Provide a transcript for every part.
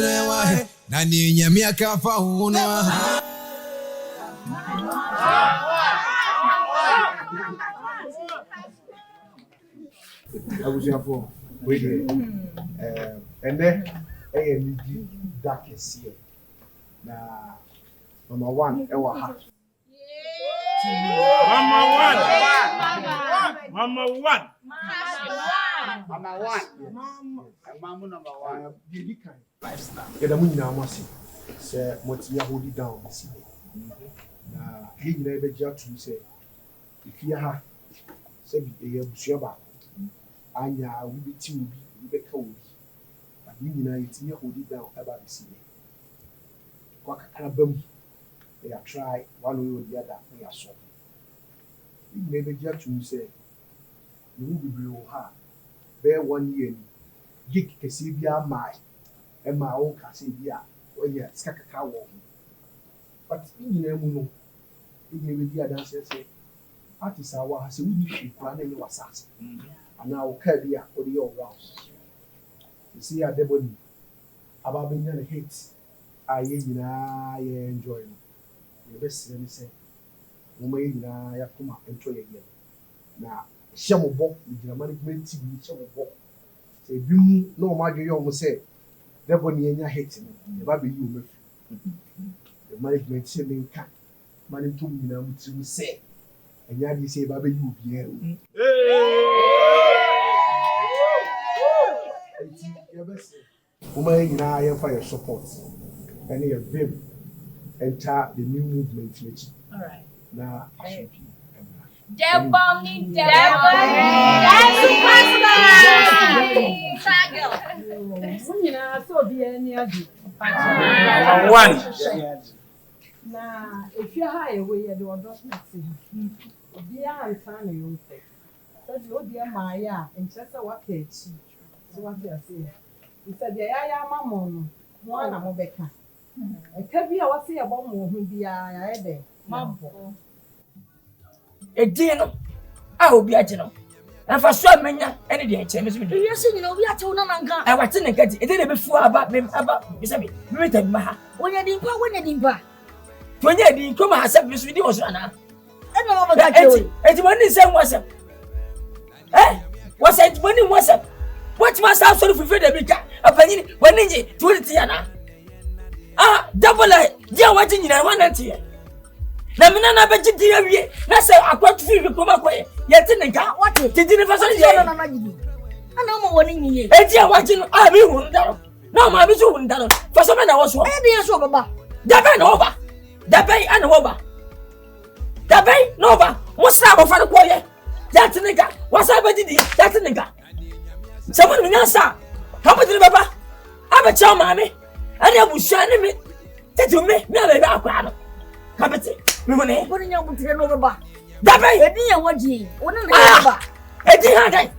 Unewa, Nani Yamiaka Fauna. I was here for waiting. And then I am dark is here. Now, number one, our heart. Mama one. Mama number one. Get a moon now, Massy. Say, what's your hold it down, Missy? Now, he never judge to say, if you have said, you have sure. Anya will be too big, cold. But you know, it's near hold it down about the sea. Quack they are try one way or the other, we are so. You never judge to say, you will be real hard. Bear 1 year, Gig Cassibia, and my own Cassibia, or yet Skakaka. But in the Muno, you may be a dancer say, Artist hour has a wee planning your assassin. And now carry a for the old rouse. You see a Debony about being a hit. I enjoy the best say. Woman, I have come up and try again. Now, Shamo Bock with the management TV, Shamo Bock. Say, you no matter you almost say, Debony and your hating, the baby you the management sending cat, money to me now to say, and yet you say, baby, you be here. Woman, I am for your support. And your vim enter the new movement. All right. Now, Debony. Now, if you're high away, you don't not see him. I'm trying to say. So, you dear Maya, and just a what cage. So, what they say. He said, yeah, mamma, one of Becca. A cabby, I was here about who be I there. Mambo. A dinner. I will be a general. And for sure, many any day, James, You see, you know, we are told Nanka. I was in a get it didn't before about me about Mississippi. Written Maha. When you didn't go, when you didn't buy. 20 didn't come as a Miss Video. And over that, it's money, same was up. Eh? Was it money was up? What must I sort of fulfill the big a penny when ninja 20 Tiana? Ah, double dear watching in a 1 and 2. Namina Betty Dear, that's a quite free to come away. Yet in the car, what did you never say? I know more winning ye. And dear watching, I mean, no, my vision wouldn't done. For some men, I was one. Debony over. Debony and over. Debony over. What's up for the choir? That's a nigga. What's up, Betty? That's a nigga. Someone in Nkansah, come to the Baba. I'm a child, mammy. And I will shine me. That you make me a background. Captain, we will never put in your book over. Debony, a dear one G. What a Eddie,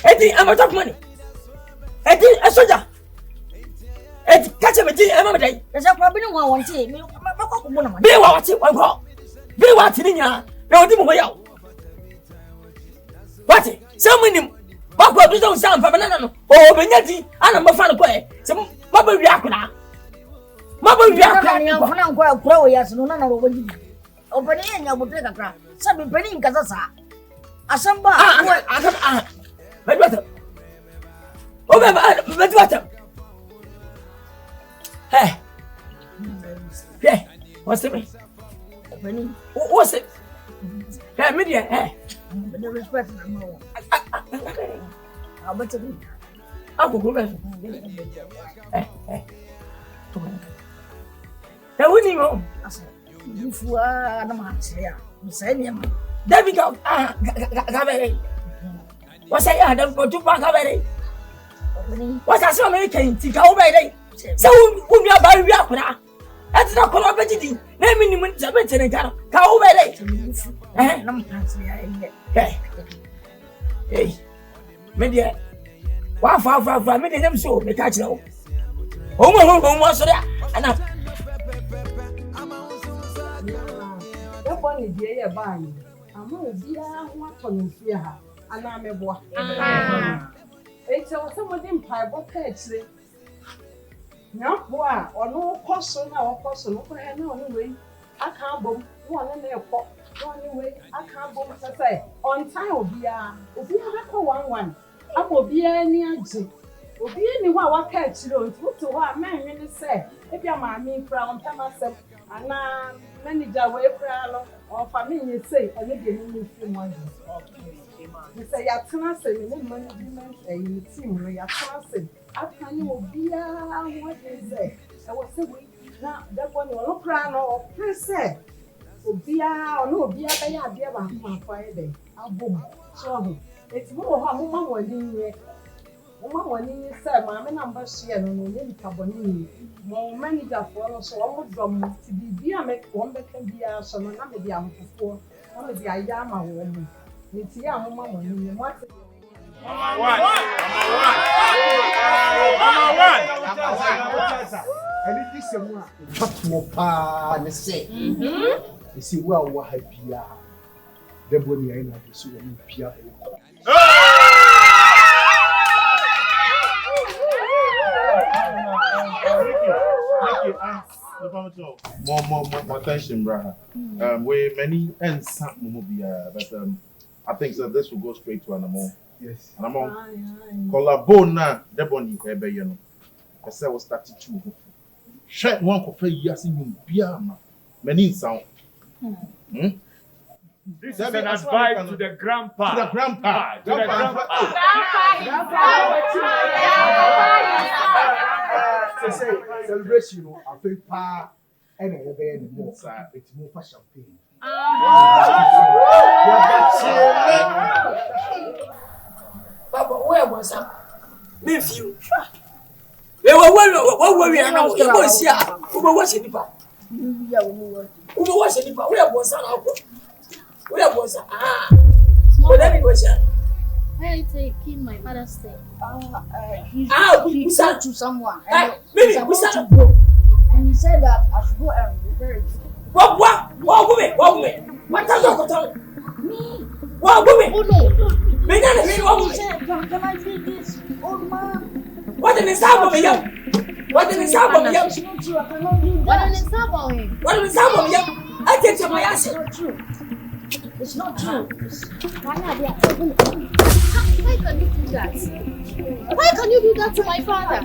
Eddie, I'm a top money. Eddie, a soldier. Eddie, catch him a tea, I'm a day. There's a problem. One tea. Be what you want. Be what in ya. No, do way out. What? Someone. What we don't sound for banana? Oh, Benetti, and I'm a fan of play. Some Mabel Yakuna. Mabel Yakuna, I'm quite pro, yes, no, no, when open in your potato crap. Some penny in Nkansah. A samba, my brother. Oh, my brother. Hey, hey, what's the name? What's it? Hey, media, hey. The respect of the more. I'll bet you. I'll go back. Hey. Now, when you go, I said, you fool, I'm not here. You say, there we go. What's I don't go to Bagaveri? What I saw me came to go away. So, whom you are by Yakuna? That's not collaborating. Naming him in the car. Go away. Hey, media. Wow, far, many them so, they catch no. Oh, what's that? And that one is the buying. I'm going to be what on here. And I'm a boy. It's also some of them pie, what catch Now, boy, or no person now, person, no, anyway. I can't bomb one in their pot. Anyway, I can't bomb to say. On time will be if you have a one. I will be any answer. Will be anyone what catch you don't to what man really say. If your mammy crown, tell myself, and now manager way crown or family say, and if you few months. You say, I can't say, you need management and you team, you can't say. I can't be what is there. I was saying. Now, that one will crown or present. Obia or no Bia, they are dear one Friday. I'll boom. So it's more Mamma one year. Mamma 1 year, sir, my number share no name Caboni. More manager for us, so almost from to be dear make one that can be a son and I'm a young before. One of the Ayama woman. It's young Mamma 1 year. What? And it is a one. Say, you see, well, what I be Debony and I so you Pia. More attention, brother. We many and some mobile, but I think that this will go straight to Anamo. Yes. Anamo. Collabona, Debony, Ebayano. I said, was started to. Shut one for years in Piama. Many sound. This is an advice to the grandpa. To the grandpa. To the grandpa. Say, celebration, I feel pa and a baby more. It's more for champagne. Papa, where was I? Nephew. They were what were we now? You was here. Who was it? Who was it? Where was I? Where was I? What then it was I taking my father's thing. He said to someone. Maybe we said And he said that I should go and repair it. What woman? What are you talking? Me. What woman? Oh no. Me not He what said, can I read this? Old man. What in the sound of me? What in the sound of me? It's not true. I cannot do that. What is that about him? What in the sound of me? I take to my It's answer. not true. It's not true. Why can you do that? Why can you do that to my father?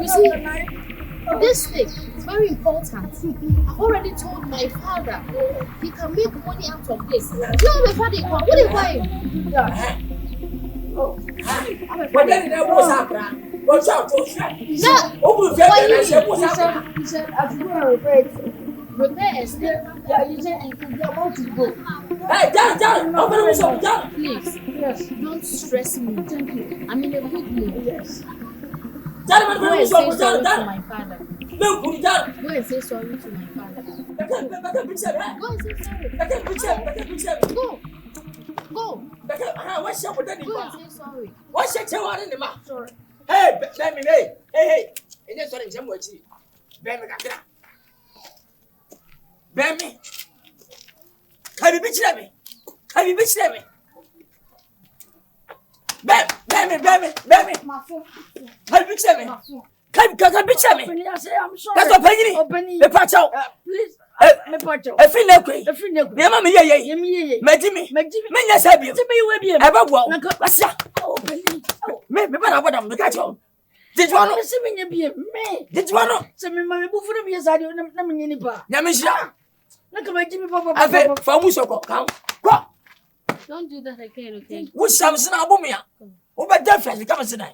You see, this thing is very important. I've already told my father he can make money out of this. You know my father, what do you buy? What then there was happening? What's out to He said, He said, I should go and repair it. repair a step. Yeah, you said you want to go. Hey, John, open the shop, John. Please, Yes. don't stress me. Thank you. I'm in a good mood. Yes. John, Go and say sorry to my father. No, put it down. Go and say sorry to my father. Go and say sorry. Go. Go. What's up with that? Go and say sorry. What's your tail in the mouth? Sorry. Hey, hey. And that's what I'm watching. Bammy. Have you bitched me? Have you bitched me? Bammy. My phone. Have you bitched me? My phone. Can bitch me? Open it. I say, I'm sorry. That's what Penny. Open it. The patch out. Please. Me patch out. A fin no quay. The free nego. The mamma, yeah. Me. Majimmy. Majimmy. Menya Sabi. Say me we be. Ever well. What's that? Open it. Me, but I want them to catch on. Did you want to Say me be me. Did you want to? Say me mama bu furu bi yesa de na me nyini pa. Yamisha. Na ka Majimmy papa. I bet for Musoko. Come. Go. Don't do that again, okay? Which Samson Abumia? Over definitely come and sit down.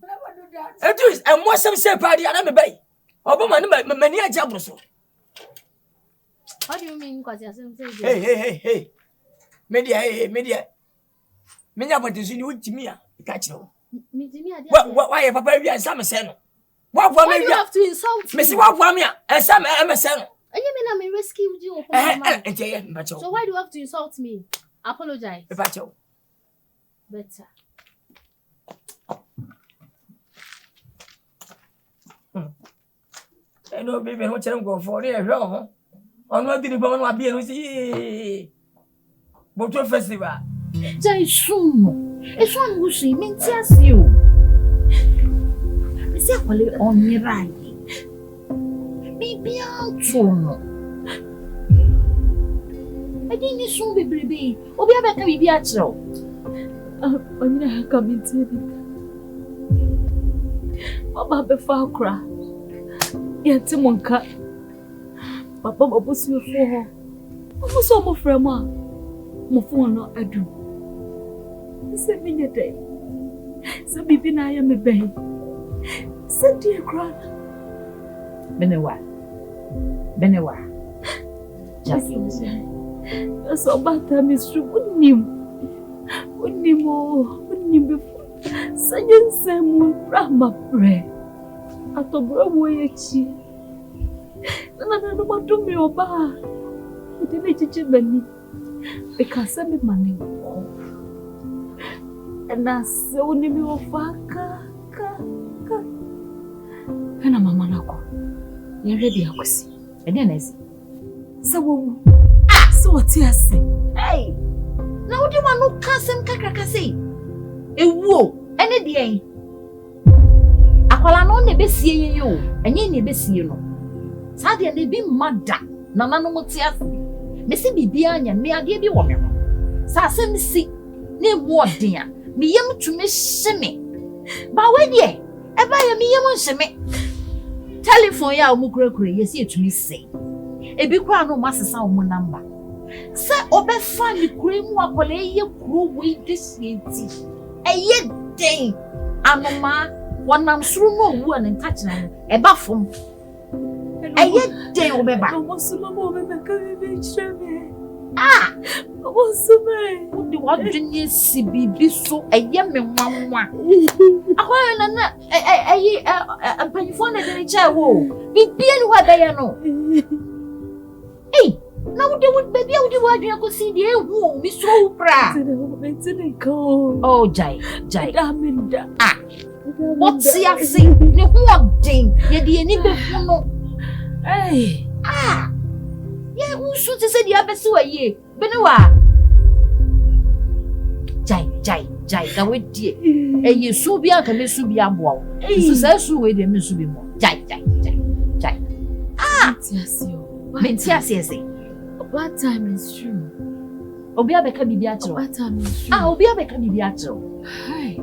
Never do that. It is, and what some say party and I'm a bay. Obama, many a jabber. What do you mean? Because you're saying, Hey. Media. Many of what is in with me. Catch you. Why, Papa, and some say, what Why do you have to insult me? Missy Wapamia, and some MSN. And you mean I rescued you? So why do you have to insult me? Apologize. Pacho. Better. I know, baby, what I'm going for here. On what did the woman be able to see? But your festival. Jai soon. It's one who she means yes you. say akwale onyira yi bibia tono edi ni so bebrebe obi abeka bibia kire onyira ka mitedi Baba be fa kra yeti monka Papa obusu fo ho obusu mo frama mo phone no adu se minye dey se bibi na ya me be se die kra benewa just so bata mi su unim be Sanyin semu rama pre atobro wo yechi na no madumi oba ide me chichi bani because me mane ko na se unimi ofaka ka na mama nako ye ready akosi ede na esi se wo se woti ase hey na udi manu kasem kakaka sei ewo ene de akwala no ne besie ye yo enye ne besie no sa de ne bi mada na nanu mutia me se bibia anya me ade bi wo me ho sa asem si ne mu odin a me yem tumi hyeme ba we de e ba ye me yem hyeme telephone ya omu kurakura yesi etumi sei ebi kura no masesa omu number se obefa ni kura mu akwala ye kuro we desienti eye den anoma wanam suru no wu an nkachina no eba fom eye den obeba no suma mo be ka be cheme wo sume udi wadwene si bibi so eye me nwanwa ahoya na ampanyifo na de cha wo bibi eni wa da ya no na udi baby udi wadwene ko si de ehu mi so upra oh jai daminda what's ya say ne hu odin ye de eni be hu no ye usu te se de abesi wa ye benewa jai ka we die eye su bia ka me su bia boa su se su we de me su bi mo jai mentiasio say what time is true obi abeka bibia chiro what time is true obi abeka bibia chiro hi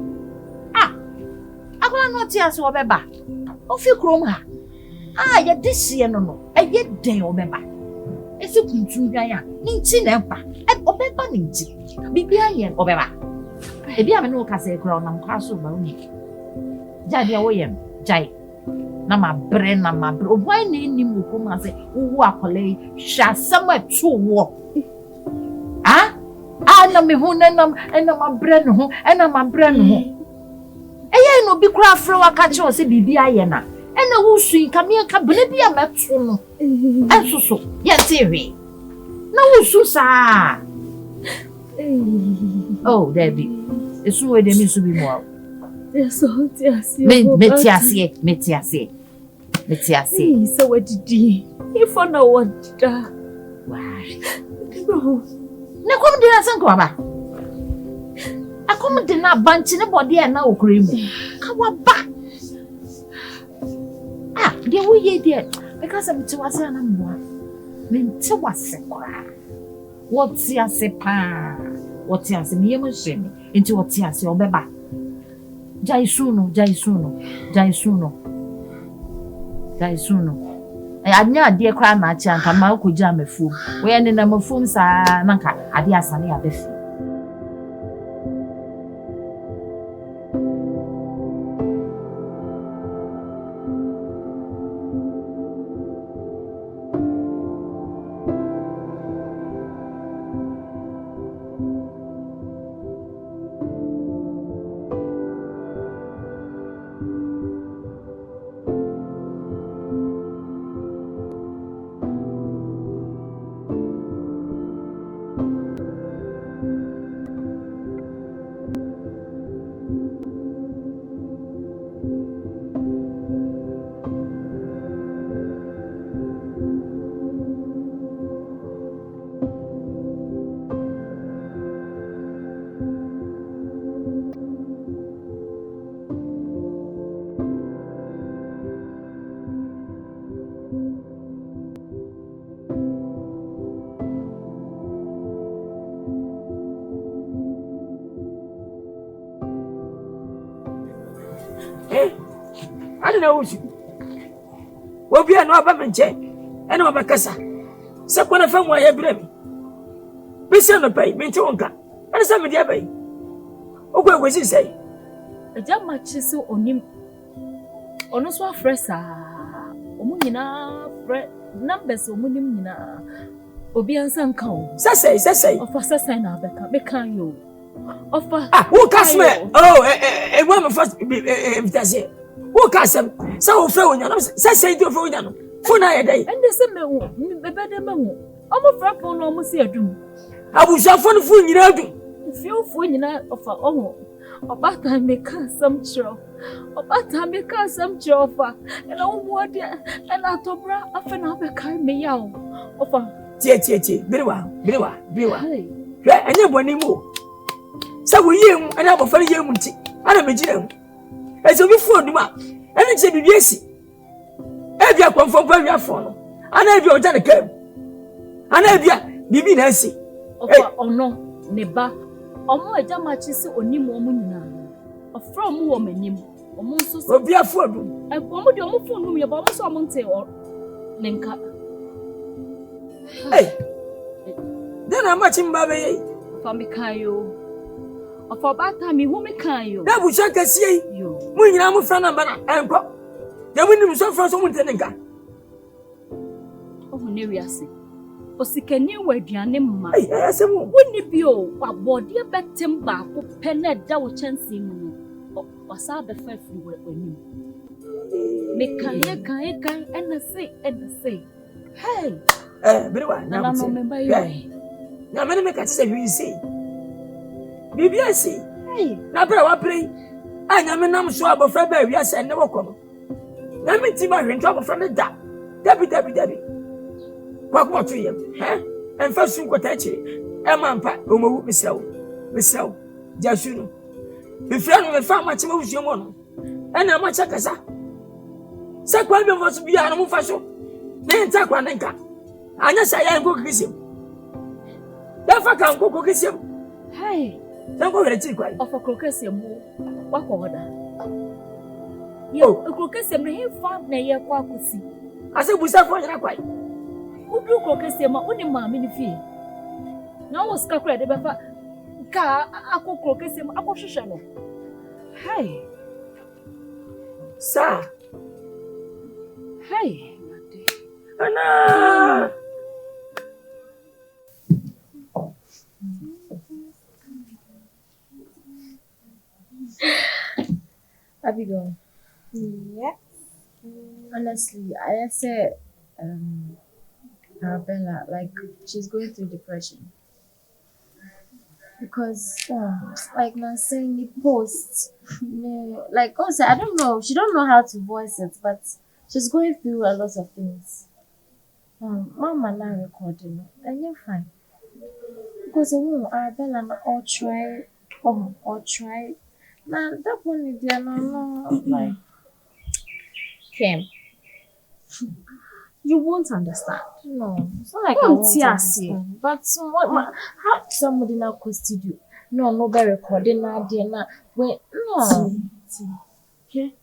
akwa no tiasio obeba ofi krom ha ye dihye no eye den obeba esi kuntu hwan ya ninchi na empa obeba ninchi bibia ye obeba ebi ame no kase kro na mkwaso ba uni jadi awoyem jai na ma bre obwan ni nim ko ma se wo akole hwa sama tuwo na me hu na ma bre no ho eye no bi kura afre wakache o se bibia ye na ena wo sui kamia ka bene bia meto no ensoso ye tewe na wo su sa oh Debbie esu we de mi su bi mo yes tiasie metiasie so what did if on no what wari na kom de na sanko aba akom de na banchi ne body e na okure mu ka wa ba de wo ye de because I'm too ase na mboa me nte wase kora woti ase pa woti ase me yem hwemi nti woti ase obeba jai suno anya de kra na achi anka ma koja mafu we ne na mafu sa nanka ade asane abefi I don't know you. We'll be an Obama, and Obacassa. Second of them, why I blame. Be sent to pay, me to Uncle, and some of the abbey. Oh, what was he say? A jam matches on him. Onoswa fresa. Omunina, numbers, Omunina. Obian Sanko. Say. Of a sassan, Becca, you. Of a who cast me? Oh, a woman first, if that's it. Who cast him? So, say to Foniano. For a day. And the same, the better man. Almost frap on almost here, do. I was a fun fool, you know. Few food of our own. About time make some show. About time make some job. And all what and out of bra, often have a kind me yow. Of a Biwa. Yeah, and then one more. So we young and have a funny young. I don't mean, as a before the map. And it's a BBS. If you come from where you are from, and if you're done a cab, and if you be Nancy. Oh, no, Neba. Omo eja matches oni mo nyina ofro mo wo manim omo so so obi afodu omo de omo fonu me ba omo so omo nte o nenka hey then am matching babe for me kan yo of ba ta me hu me kan yo na bu sha kasie yo mo nyina mo fra na ba na enko ya woni so fra so mo nte nenka o ne wiase Osikani waduane mma. Asemu. Woni bio abode betem ba ko pene da wo chance mu no. Wasa be fa firi wani. Me kan and say. Hey. Berewa na no member you. Na me make say you say. Bibia say. Hey. Na bra wa play. Anya me nam so abofra ba wi ase ne wokono. Na me ti ma hwento abofra ne da. Dabi. What to him, eh? And first, what I say, Emampa, Omo, Miss Jasunu. The friend of the farmer, Timothy, and how much I can say. Sakwan was be an fashion. Then Takwanenka. And yes, I am going to kiss him. Therefore, can go kiss him. Hey, don't go to the tea of a crocasium. What order? You, a crocasium, he found near Quakusi. I said, we suffer quite. Ubu krokesiema oni maami ni fi na wo ska kra de befa ka akọ krokesiema akọ hwehwe no hey sa hey ana Abigail. Yeah. Honestly, I said Arabella, like, she's going through depression. Because, like, not saying the post, like, also, I don't know, she don't know how to voice it, but she's going through a lot of things. Mama now recording, and you're fine. Because, Arabella, I'll try. Now, that one, no, like, Kim. You won't understand. No, it's not like I won't understand. But how somebody now costed you? No, be recording now, dear. Wait, no. Okay.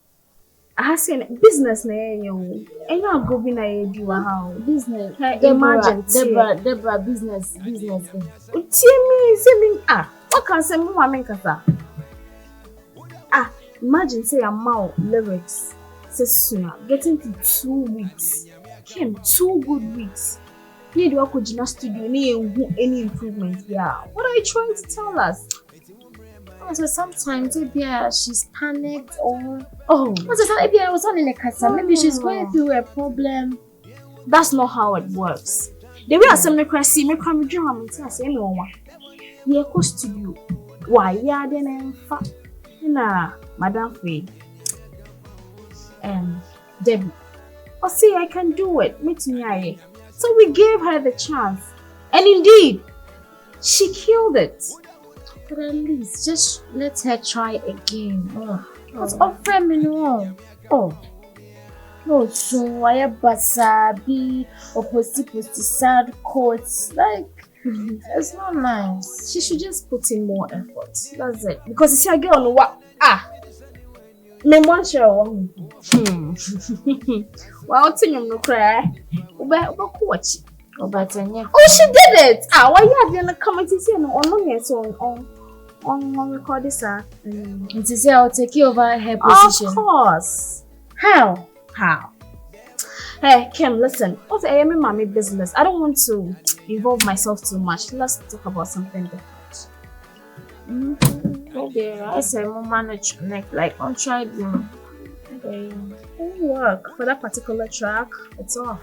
I seen business na you. And you go be na you do how business. Imagine Deborah business. See me. What can say more Nkansah? Imagine say amount lyrics. Say sooner getting to 2 weeks. Came 2 good weeks. Need to work with Gina studio. Any improvement? Yeah. What are you trying to tell us? So sometimes maybe she's panicked or maybe I was on in Nkansah. Maybe she's going through a problem. That's not how it works. The way I say me come dream am say anyone. Yeah, go studio. Why? Yeah, then Madam Faye. Debony. Oh, see, I can do it. Meet me. So we gave her the chance. And indeed, she killed it. But at least just let her try again. What's offer me no? No, so I have basabi or posti sad quotes. Like, it's not nice. She should just put in more effort. That's it. Because you see a girl on what? Me want you. Well, tell you no cry. Uba watch. Oh, but she did it. Ah, why you have you comment to say no on record this and to say I'll take you over her position. Of course. How? Hey, Kim, listen. What's a mommy business? I don't want to involve myself too much. Let's talk about something different. Okay, I say more manage like on try doing. Okay, it work for that particular track. It's off.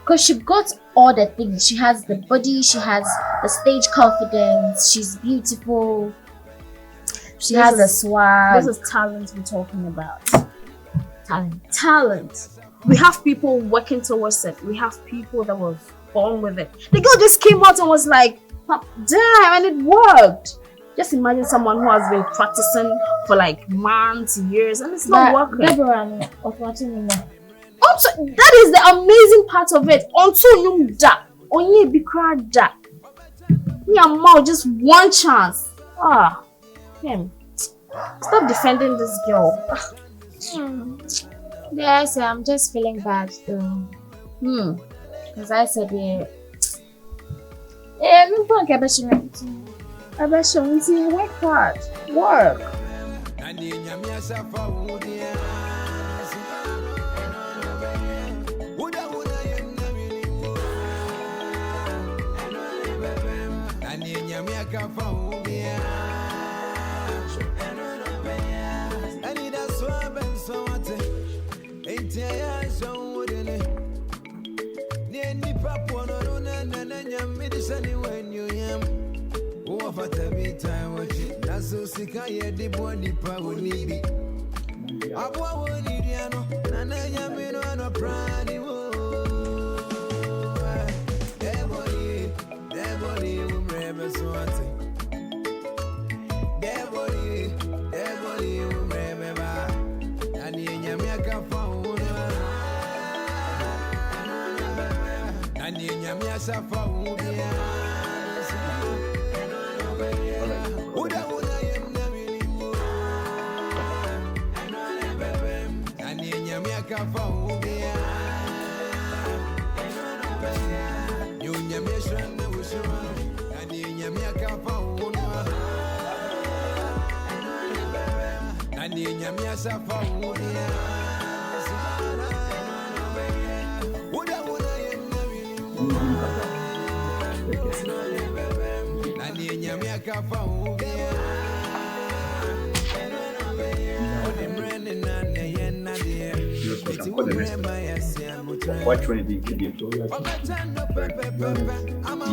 Cause she got all the things. She has the body. She has the stage confidence. She's beautiful. She has a swag. This is talent we're talking about. Talent. We have people working towards it. We have people that were born with it. The girl just came out and was like, damn, and it worked. Just imagine someone who has been practicing for like months, years, and it's not working. Deborah, also, that is the amazing part of it. Until you die, only be cried that. Just one chance. Him. Stop defending this girl. Yes, I'm just feeling bad though. Because I said no point. I bet you work hard. Work. What one did you give?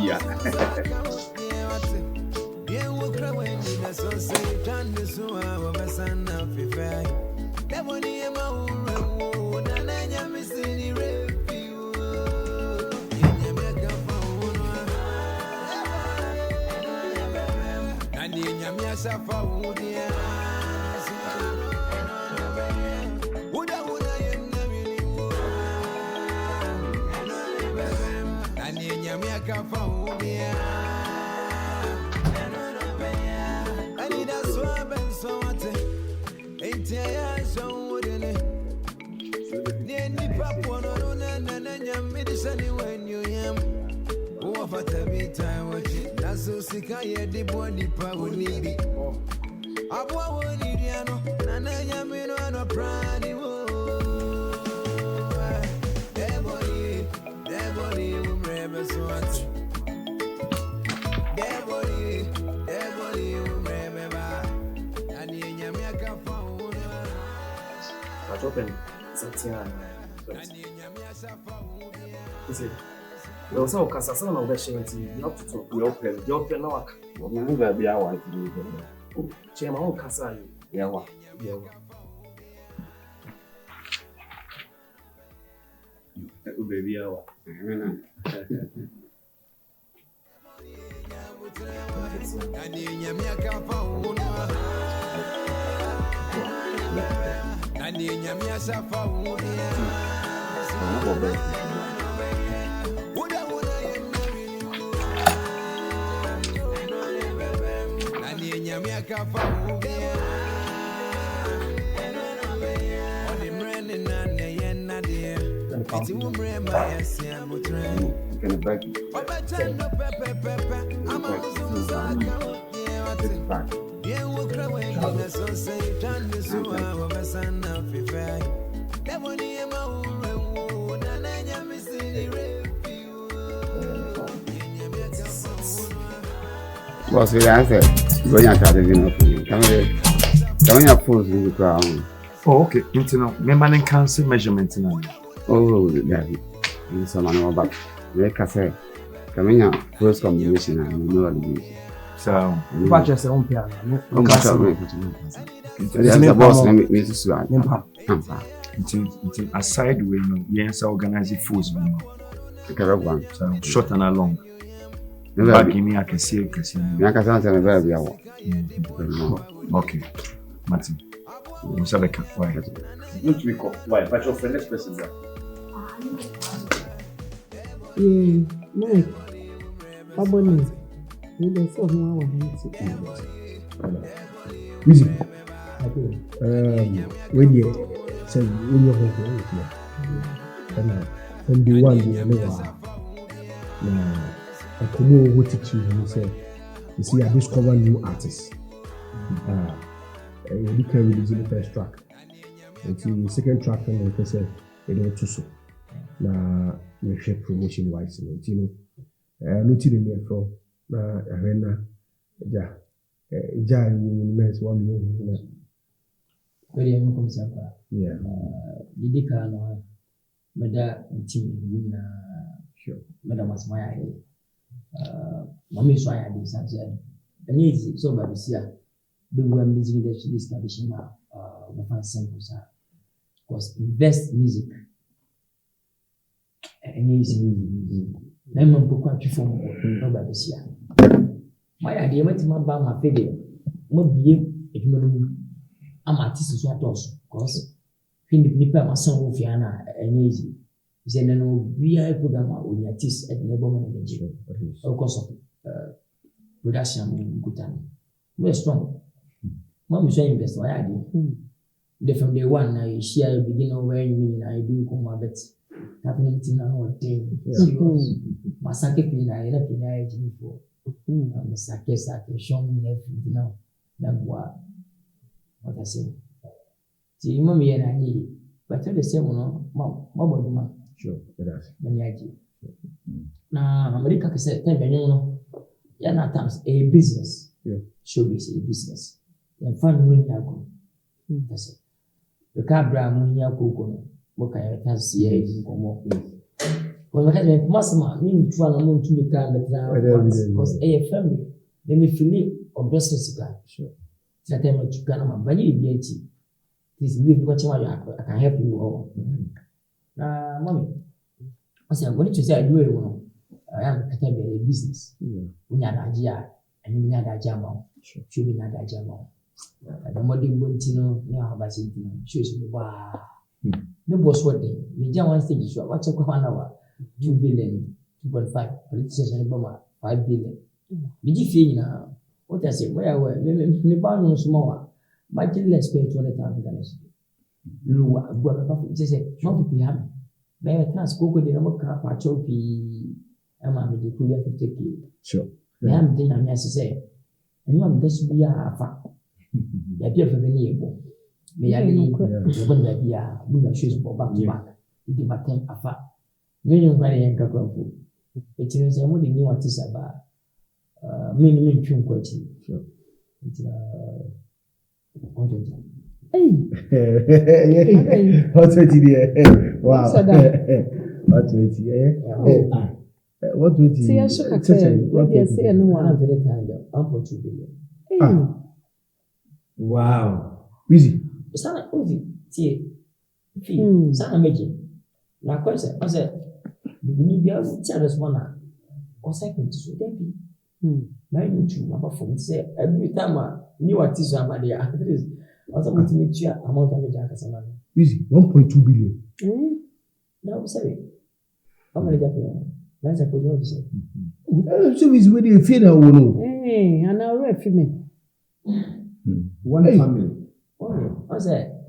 Yeah. There was no Nkansah, some of the sharing you have to talk. We open now. We move a bit. I want to do it. Chairman Nkansah. Yeah. Baby, hour. Boss, we answer. Go and try to come here, fools in the ground. Oh, okay. Internal. Remember Nkansah measurement now. Oh, Daddy. And someone over. Like I said, come here, first combination and no other. So, But just on piano. The boss name is Swan. Aside we know, yes, organize fools. The correct one. So, short and long. Never Back in me, I can see. Nkansah and very hour. Okay. Martin. Mr. Why? Don't we call? Why? But your friend next person there. Mike. Debony. You don't say no one Weezy. When you say when you're home, and the one you know, I come over with you and say, you see, I discover new artists. You can release the first track. And the second track, and I say, you don't so. Now, we share promotion wise, you know. Not in the from arena. Ja, mess 1 million. Very young Sapa. Yeah. Didika no meda team na Sure. meda masmaya mami so ya di sanse any easy so ba bisia be we music industry establishing we find simple sa because invest music any easy na mo pokwa twifo mo ba bisia my idea matima ba ma fede mo bie edwuma no am artist so atos because nipa masan wo fia na any easy is an VI program on your artist at the government in Nigeria. Of course, production good time. We're strong. Mom is invest. I did. From day one, I share beginning where you mean I do come a bit. Happening to now or day. Masake pina, I left in IG for Sake, show me everything now. That's what I say. See, mommy and I need, but the same one, Mom. Sure, it is. Now, America can say, "Tell me, you know, times a business. Yeah. Showbiz a business. And fun when you go. That's it. The car brand when you go, what can you tell see or more? When I have Massima, mean to run on to the car because a family, let me feel it or just a cigar. Sure. That time to Ganama, but you be this is what I can help you all. Mommy, I said, what did you say? I do it. I am a business. We are Nigeria, and we are Nigeria. Should be Nigeria. The modern Bontino, you have a city, shoes the bar. No boss what day. We just one stage, so what's a 1 hour? 2 billion, 2.5, politicians and Obama, 5 billion. Did you feel now? What I say, where were me born small? My children spend 200,000. Lua, just say, not to be happy. May I transport with the number car, Pachopi, and Mammy, the Kuya to take it. Sure. I am dinner, as I say. And you have this be a fact. The appear for the neighbor. May I leave when the beer, when the shoes go back to back. It did not take a fact. Million very young couple. It is a moody new artist about minimum tune quality. Sure. It's What 20 there? Wow. What 20? What 20? See, I should have said, what do you say? No one of the time, 1.2 billion. Wow. Weezy. Sana Uzi, see, Sana making. Now, question, I said, you need to be serious one or second to so that be. My YouTube, my phone say, every time I knew what is somebody after this. Also, to make sure amount of Nkansah. Easy, 1.2 billion. No, sorry. How many Japan? That's a good officer. So is where you feel now, no? Hey, and now we're female. One family. Oh, I said,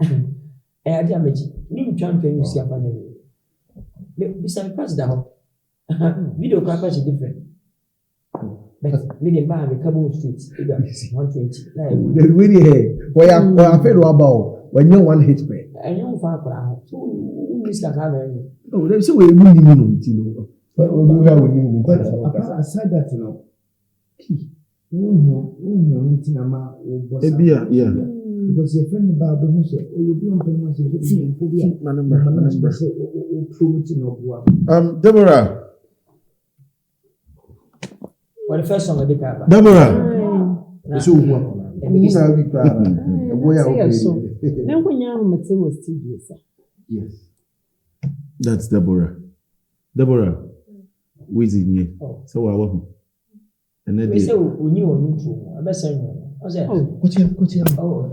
I damage. You can't pay you see a panel. Bisa president. Video camera is different. But me dem ba me Cabo Street, 120. The way here, where I feel about when you one hit me. I know far crowd. So we miss that have. Oh, they say we need you. But we are winning. But aside that, you know, yeah. Because your friend about the house, or you'll be on the Deborah. Well, the first song I did have. Deborah. So yes. That's Deborah. Deborah. Weezy here. So I want. And then we say we knew on YouTube. I bet say no. I said, oh, what's here? Oh,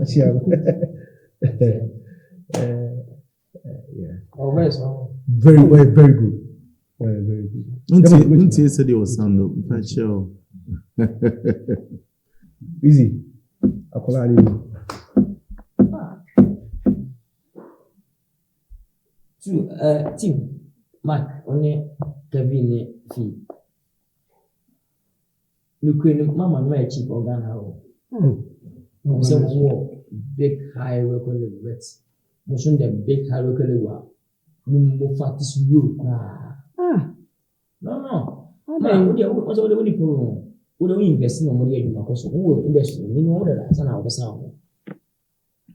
yeah. Oh, where's wrong? Very good. Very good. Don't say there was sound up. But sure. Easy. Akolari. Team Mark, only Kevin fee. You couldn't mama no cheap organ how. So more big high record with motion the big high record wa. No fatis you. No. Man, we what's all the money for? We don't invest in money in my cost. We invest in order as an hour sound.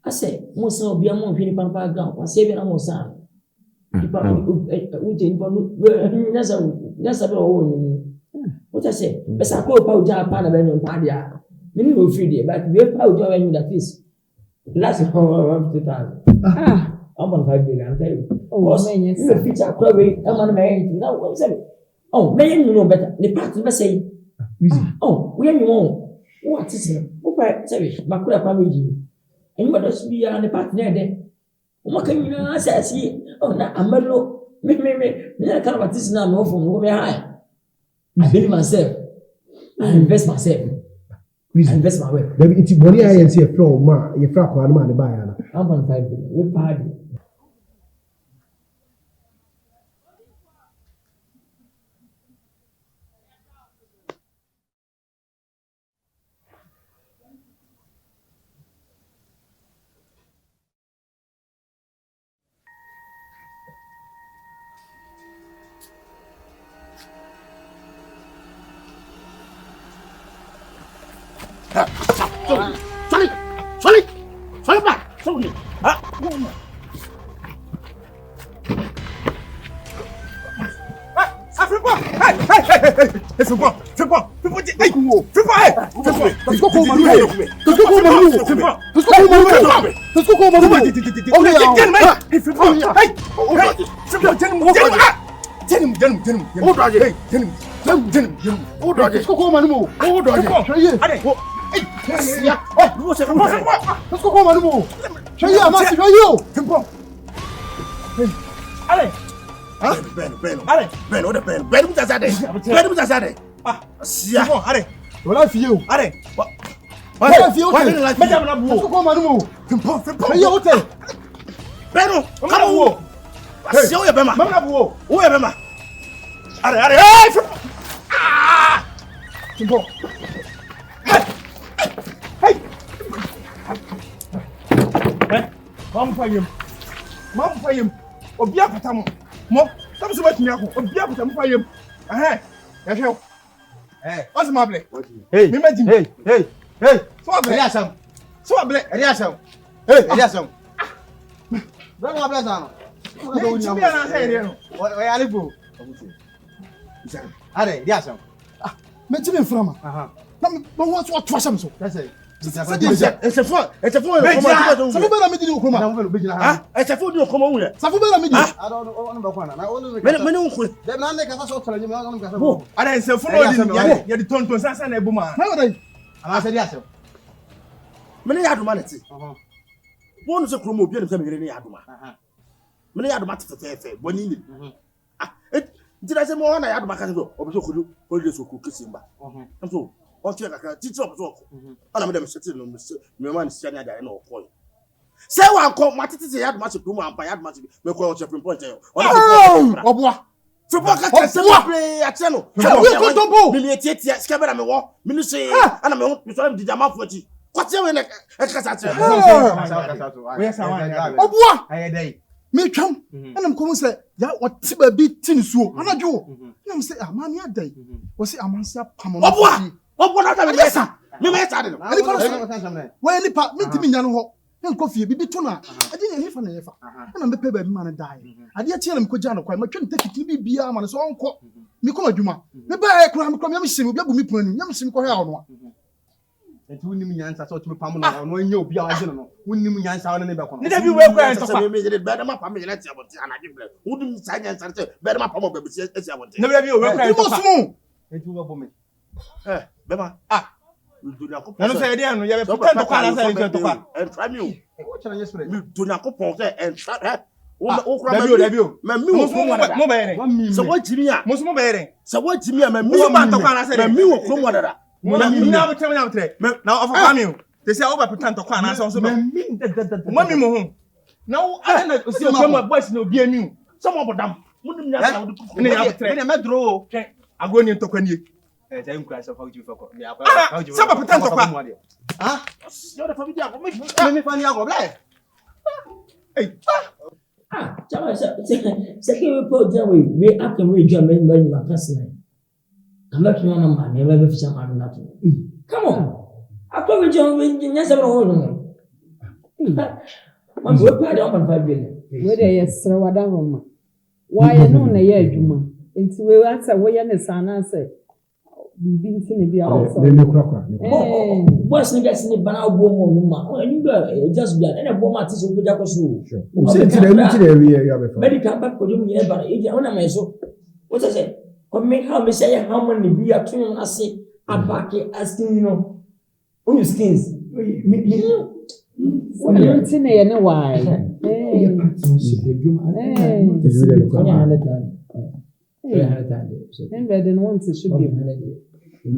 I say, most of your mom penny pampa ground, or saving a more sound. That's what I say. But I call powder pan and padia. Many will feed it, but we have powder when that is. Last hour 2,000. I'm on 5 billion, I tell you. Oh, man, yes. You feature probably I'm on married. Now, what's it? Oh, man, you know better. The party must say, oh, we are you what is it? Okay, sorry, Makura family. And you must be on the partner then. What can you say? Oh, now I'm a low. Me, I can't about this now. No, from over high. I build myself. I invest myself. I invest my way. It's money I see a flow, ma. You frack one man buy. I'm on 5 billion. We're party. Sorry back. Sorry. Let's go home, animal. Show you, I'm asking you. Tempo. Ale. Ben, what the Ben? Ben, what's that? Ah, sia. Ale. What I feel? Ale. What I feel? Let's go home, animal. Tempo. Show you what? Ben, come on. Sia, o Bema. Mama bo. O Bema. Ale. Hey! Ah! Tempo. Mam fayem. Obi apata mo. Mo, tam so batumi akọ. Obi apata mo fayem. Ya hwe. What's my play? Hey. Me imagine. Hey. So able. Eliasam. So able. Eliasam. Hey, Eliasam. Bra mo abla san. Ko do nya mo. Na say re no. O ya lebo. Are, Eliasam. Me ti me frama. Na me ho so to asam so. That's it. It's a phone. Safu bela me di okoma. Ah, it's a phone you come on here. Safu bela me di. I don't know kwana. Na only me no nkwe. Dem na ka so tole nyime na ka so. Ada se phone di ya di tonton sansa na ebuma. Na wada. Ala se di asem. Me ne ya aduma ne ti. Wonu se kromo obi ne se me ne ya aduma. Me ne ya aduma tefefe boni ni. Did I say more na ya aduma ka so? Obi so kodu, holiday so ku kisimba. So on tire kaka titi obo ana me dem settle no me man sia nya da na okoi say wan ko matiti say yad match do mu ampa yad match me ko o chepin point e oboa Football catch play at channel. We go to ball. Me tie scaber me wo. Me no say ana me ho so di jama fo chi. Kwate we na kasa che. We say one. Obua. Aye dey. Me twam. Ana me ko say ya wati ba bi tin suo. Anajo. Na me say ma me adai. Wo say amansia pam no. Obua na ta me yesa. Me yesa de no. Why ni pa me timi nya no ho. Nko fie bibi to na. Ade ne hefa na yefa. Na me pe ba bi ma na dai. Ade atia na me ko gya no kwai. Ma twem tekiti bi bia ma no so onko. Me ko adwuma. Me ba e kura me kura me hye me obi agu me panu. Me hye me ko hwe awo no. Enti wonnim nyansa so tumi pam no no anya obi a waje no no. Wonnim nyansa wona ne be kono. Ne da bi we kwa ntokwa. Me je be da ma pam me lati aboti anaje ble. Wonnim sa nyansa se be da ma pam obi esi aboti. Ne da bi we kwa ntokwa. Enti wo bo me. Be ma. Nanu say dey anu ye be pretend to kwa na say enti to kwa. Entra mi o. Wo chana yes pre. Mi do nyakopon say entra wo kura ma mi wo mo be yen. So what jimi a? Mo so mo be yen. So what jimi a ma mi wo ba to kwa na say. Ma mi wo krom wadada. Na bo tre. Na ofa kwa mi o. They say wo ba pretend to kwa na say so be. Mo mi mo ho. Na wo ana si o krom boys na obi anu. So mo bodam. Mo nim nya sa wo de. Ne ya tre. Ne me dro o. Agro ni ntokwa nie. Say Nkansah for you for ko. Saba pretend to kwa. Ah? Yo da family ago me. Me fa ni ago ble. Hey. Chama se que we put down we akan we jam men when you are passing. Come back to my mama, me be fish am na to. Come on. After we jam we nyasa bro no. Man we pay down 1.5 billion. We dey yesra wada mama. Why no na ye adwuma. Enti we answer we ye ne sana say. Bibi ntine bi awon. Ne kura. Boys ni guys ni bana obo mo ma. O ni be just be na bo ma ti so pe jako so. Say ti we ya be fa. Medical back ko dem ye bana e ona me so. What I say? Come make how me say how many be atun na say abake asking you know. On your skins. So ntine ye ne why. And they didn't want to should be.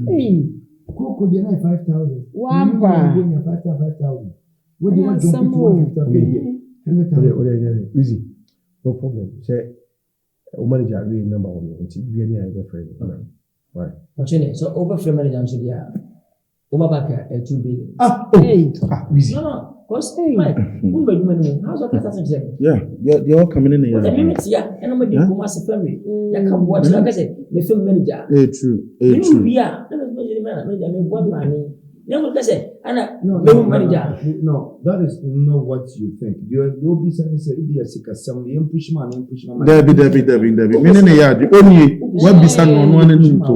Hey, Coco, they are 5,000. One bar. 5,000. What do you want to jump to? Easy. No problem. Say, manager, we number one. Until we are near friend. Right. Fortunately, so over frame manager should be over back 2 billion. Easy. No. Cause like, how's that? Yeah, they're all coming in here. The minutes, yeah, and nobody commerce family. You can watch, like I said, the film manager. True. Yeah, manager, what money. No, that's it. Manager. No, that is not what you think. You will be saying, be a sick as some push man. Debbie. Meaning, yeah, the only what be sent on 1 and 2.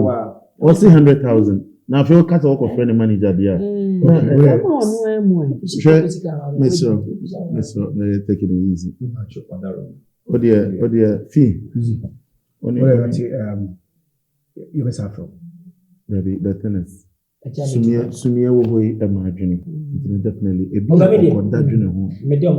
Or 300,000. Now, if you cut off of any manager, there. Sure, take it easy. Oh dear, fee. You must have from. The tennis. Sumia will be imagining. Definitely a bit of that, you know. Medium,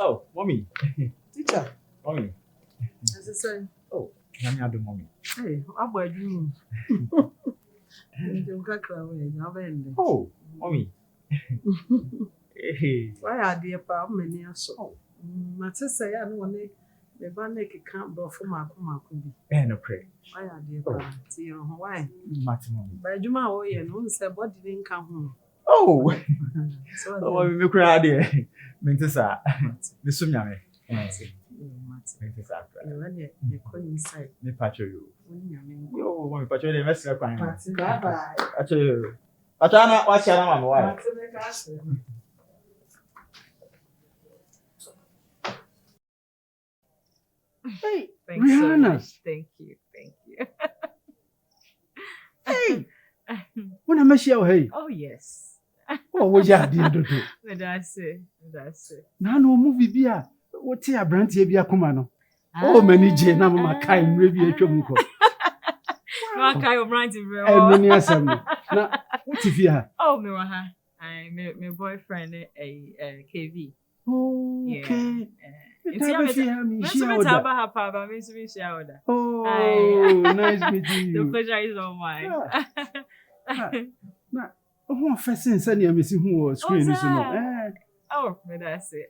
Oh, mommy. Teacher. Mommy. As I say. Oh, Nyanya do mommy. Hey, how about you? Oh, mommy. Hey. Why are they about many so? My sister, I know they bank can't go for my could be. No pray. Why are they about? Why? Maximum. By Juma, oh, yeah, no, said, what didn't come home. Oh, oh, we cry there. Mentesa, the Sumyame. Mentesa, you call inside. Me patch you. Oh, when we patch you, the mess up. Bye bye. I try not watch your mama. Hey, thanks so much. Thank you. mashia hey. Oh yes. Oh, wo ya di ndodo. That's it. Na no movie bia, wo te abrantie bia koma no. Oh, many je na mama kai mre bi atwam ko. No kai obrantie bro. Eh, no ni asem no. Na what if you ha? Oh, me wa ha. My boyfriend KV. Oh, okay. Oh, nice meeting you. The pleasure is all mine. Na, who first since any me see who screen so no. Oh, that's it.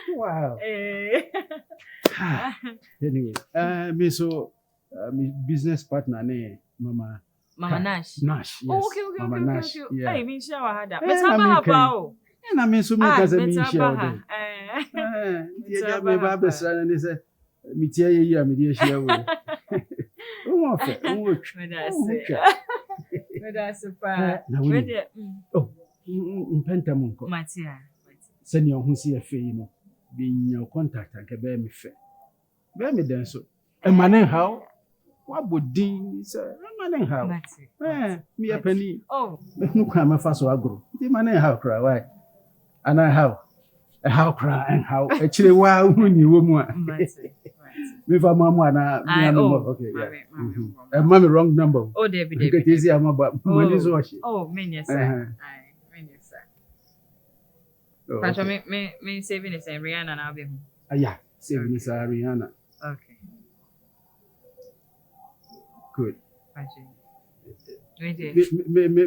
Wow. Anyway, me so me business partner ne Mama Nash. Nash, yes. Oh, okay. Mama Nash. Yeah. Hey, me share wa hada. Me taba ha o. Na me so me ka say me share o. Yeah, me ba be sra ne say me tie ye a me dey share we. Who want fe? Who want? Me da super. Me dey. Oh, mpenta mo nko. Matia. Se ni ohun si e fe yi no. Be nya contact anke be me fe. Be me den so. E manen how? What bodin say manen how? Me a penny. Oh. No kwa me fa so agro. Di manen how cry why? And I how? How cry and how actually wa hu ni wo mu a. Me fa mama na me number. Okay, yeah. Mama wrong number. Oh, Debbie. Get easy am ba money so she. Oh, me yes sir. Pastor, me saving is Rihanna now be. Yeah, saving is Rihanna. Okay. Good.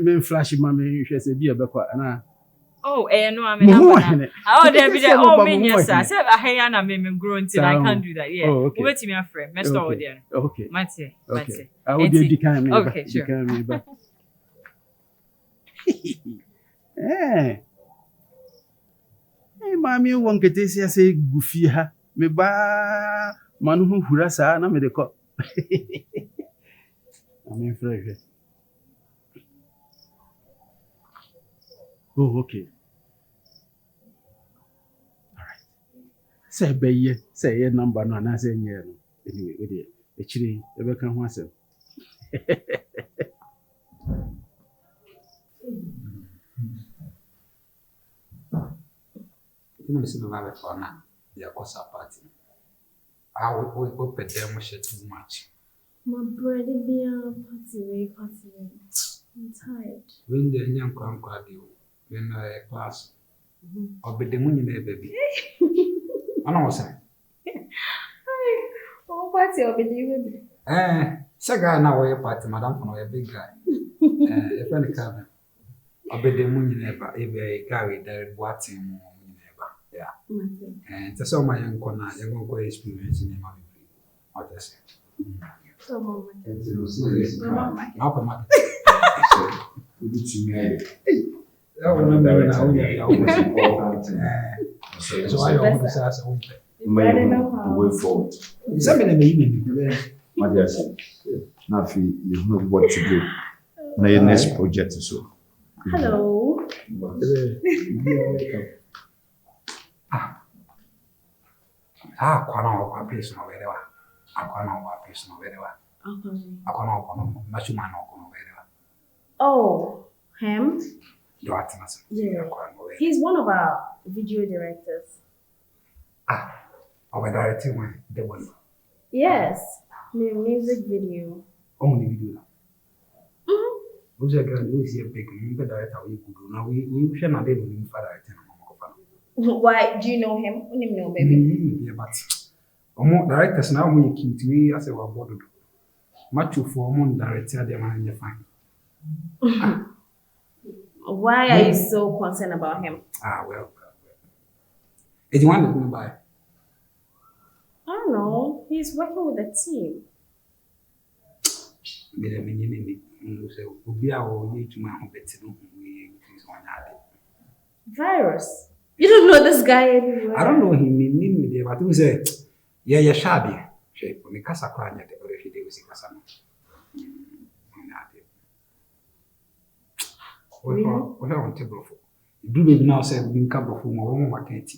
Me flash mama she say be e be kwa na. Oh, no, I mean, oh, Debbie, oh, me yes sir. Say I na me grow until I can't do that. Yeah. Okay. Wait till me a friend. Me store there. Okay. Mate. I will do the kind me. Okay, sure. Eh. Eh, mami won kete say gufi ha. Me ba manu hu hura sa na me de ko. I'm frère. Oh, okay. All right. Say ye number no na say nye no. Anyway, we dey echiri e be kan ho asem. You know, listen to my for now. Your course party. I will pay them too much. My brother be a party. I'm tired. When the young Kwadwo, when class, I'll be the money there, baby. I know what's saying. Oh, party, I'll be leaving. Saga now, a party, madam, for a big guy. A friend cabin. I'll be the money never, if I carry the watching. Yeah. And that's all my young corner, you're going to go experience in my baby. What I say. What to do. Now your next project is so. Hello. Kwana place no very well. Akwana place no very well. Akwana machuma no kono very well. Oh, him? Yeah. He's one of our video directors. Our directing one, Debony. Yes, music video. Only video. Who's a girl who is a big director? We could do now. We shall not able to find directing. Why do you know him? You know, baby. But directors now when you came to me, I said, "Well, what do? Much for one director, they man you fine." Why are you so concerned about him? Well. It's one that me by. I don't know. He's working with a team. Virus. You don't know this guy anyway. I don't know him, but who say, yeah, shabby. Shape when the Casa Crania, the already they was in Casano. We have on table for. Do baby now say, we can cover for my own market.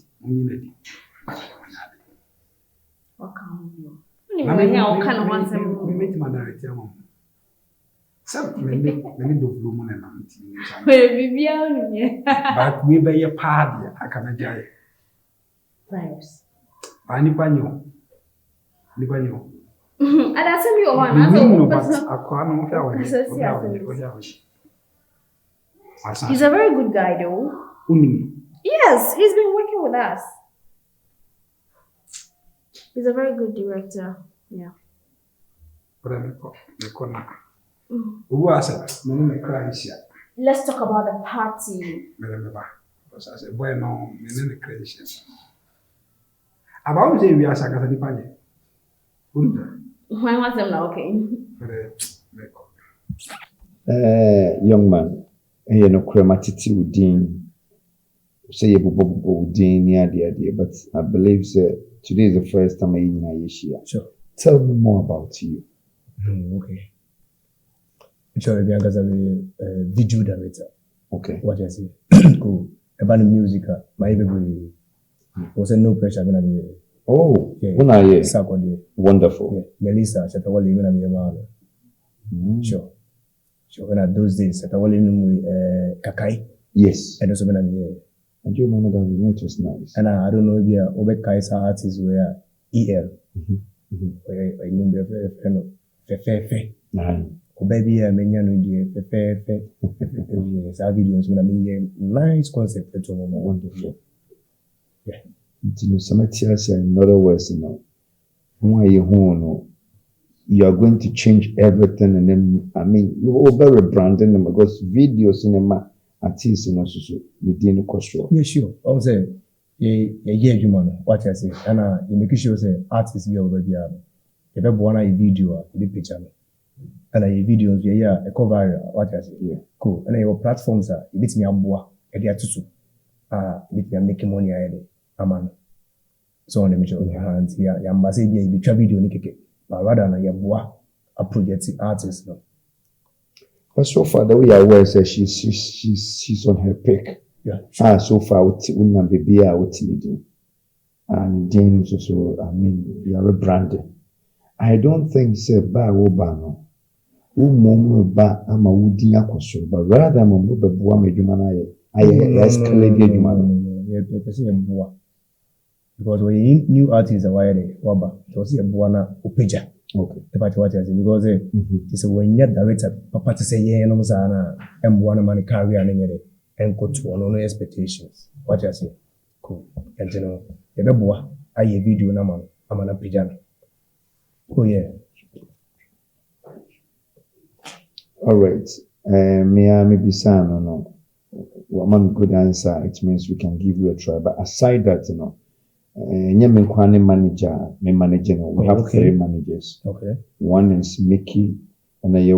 What kind of you? What kind of one? We met my director. Some many do bloom and mountain. But we be a party, I can enjoy. Vibes. I Nipanyo. And I send you one. He's a very good guy, though. Yes, he's been working with us. He's a very good director. Yeah. Let's talk about the party. About the we are Sakata Panya. Why was them now okay? Young man, you know, chromatity within say you within near the idea, but I believe today is the first time I'm in Asia. Sure. Tell me more about you. Okay. Sure, because I'm a video director. Okay. What I say? Cool. About the music, my baby was no pressure when I'm oh, yeah. Wonderful. Yeah. Melissa, shut away when I'm sure. Sure, when at those days, shut away Kakai. Yes. And also when I'm here. And you remember that event was nice. And I don't know if you're over Kaisa artists were EL. I knew the Fefe. Baby, I mean, you know, Fefe. Yes, our videos when I mean, nice concept. Wonderful. Yeah. In other words, you know, you are going to change everything, and then I mean, you will be rebranding them because video cinema artists, you know, so you didn't cost you. Yeah, sure. I was saying, you man, what I say, and you make sure say artists be over there. If you want a video, the picture, and a videos, yeah, a cover, what I say, yeah, cool. And your platforms are, it beats me a boa, a dia tutu, it me making money ahead. Aman. So on the mission, hands here, Yambasi be video nikeke, but rather than Yabua, a project artist. No. But so far, the way I wear says she's on her pick. Yeah. So far, wouldn't be a and James also, I mean, you are rebranded. I don't think say ba wobano. Ba ama wudi akoso, but rather I'm a bua medumana. I escalate the human. Because when new artists are wired, Waba, it was a buana upeja. Okay. The party what I say because it's a when you're director, Papa to say, yeah, no, Sana, and one man carry and go to no expectations. What I say, cool. And you know, the Bebua, I a video naman, I'm an pijana. Oh, yeah. All right. Maybe son, no. One good answer, it means we can give you a try. But aside that, you know, manager, we have three managers. Okay. One is Mickey, and I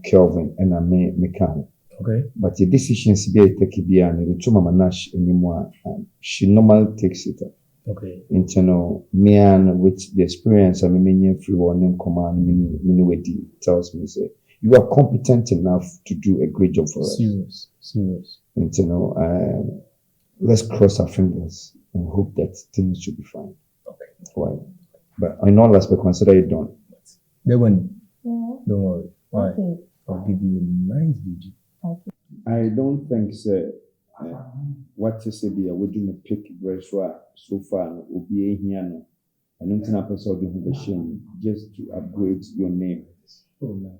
Kelvin, and I Mekan. Okay. But the decisions be take be and the two mama Nash anymore. She normally takes it up. Okay. Internal me and with the experience, I mean, free warning command, mini tells me say you are competent enough to do a great job for us. Serious. And let's cross our fingers and hope that things should be fine. Okay. Why? But in all aspects, consider it done. Debony. Yeah. Don't worry. Why? Okay. I'll give you a nice video. Okay. I don't think so. What to say be we do a pick so far will be here no. I don't think I saw the shame just to upgrade your name. Oh no.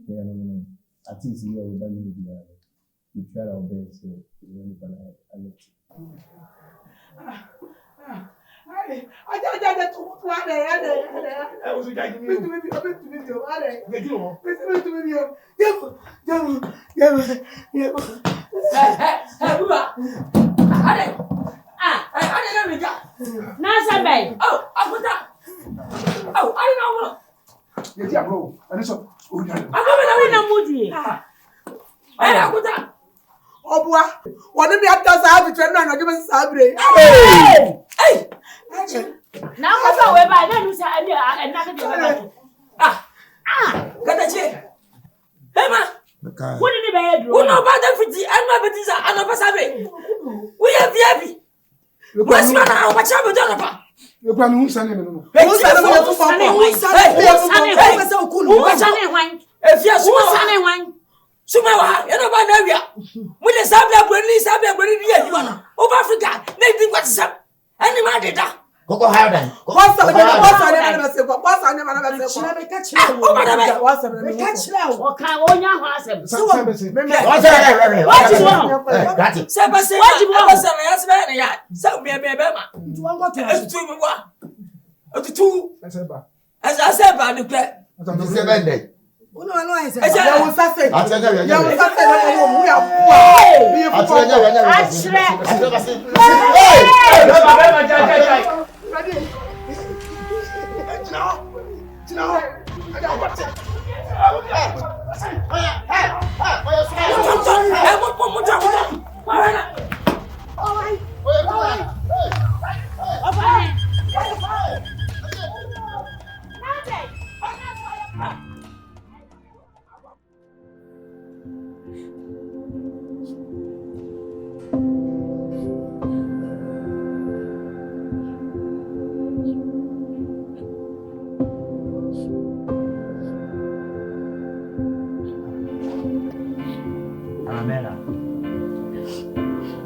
Yeah, no. At least you are about to be we try our best to run it I left it. Obua, what did we have to have to run and give us a break? Hey! Now, what's our way by then? Another got a check. Emma, what did the bed? Who know about the 50 and my petition and of us? We have the heavy. What's my now? What's up with Jonathan? You can who's an enemy. Who's an enemy? What's on one? If you're so one. Sumawa, you know about Navia. With the Sabia Bernie, of Africa, they think what's up. Any man did that. Go higher than. What's on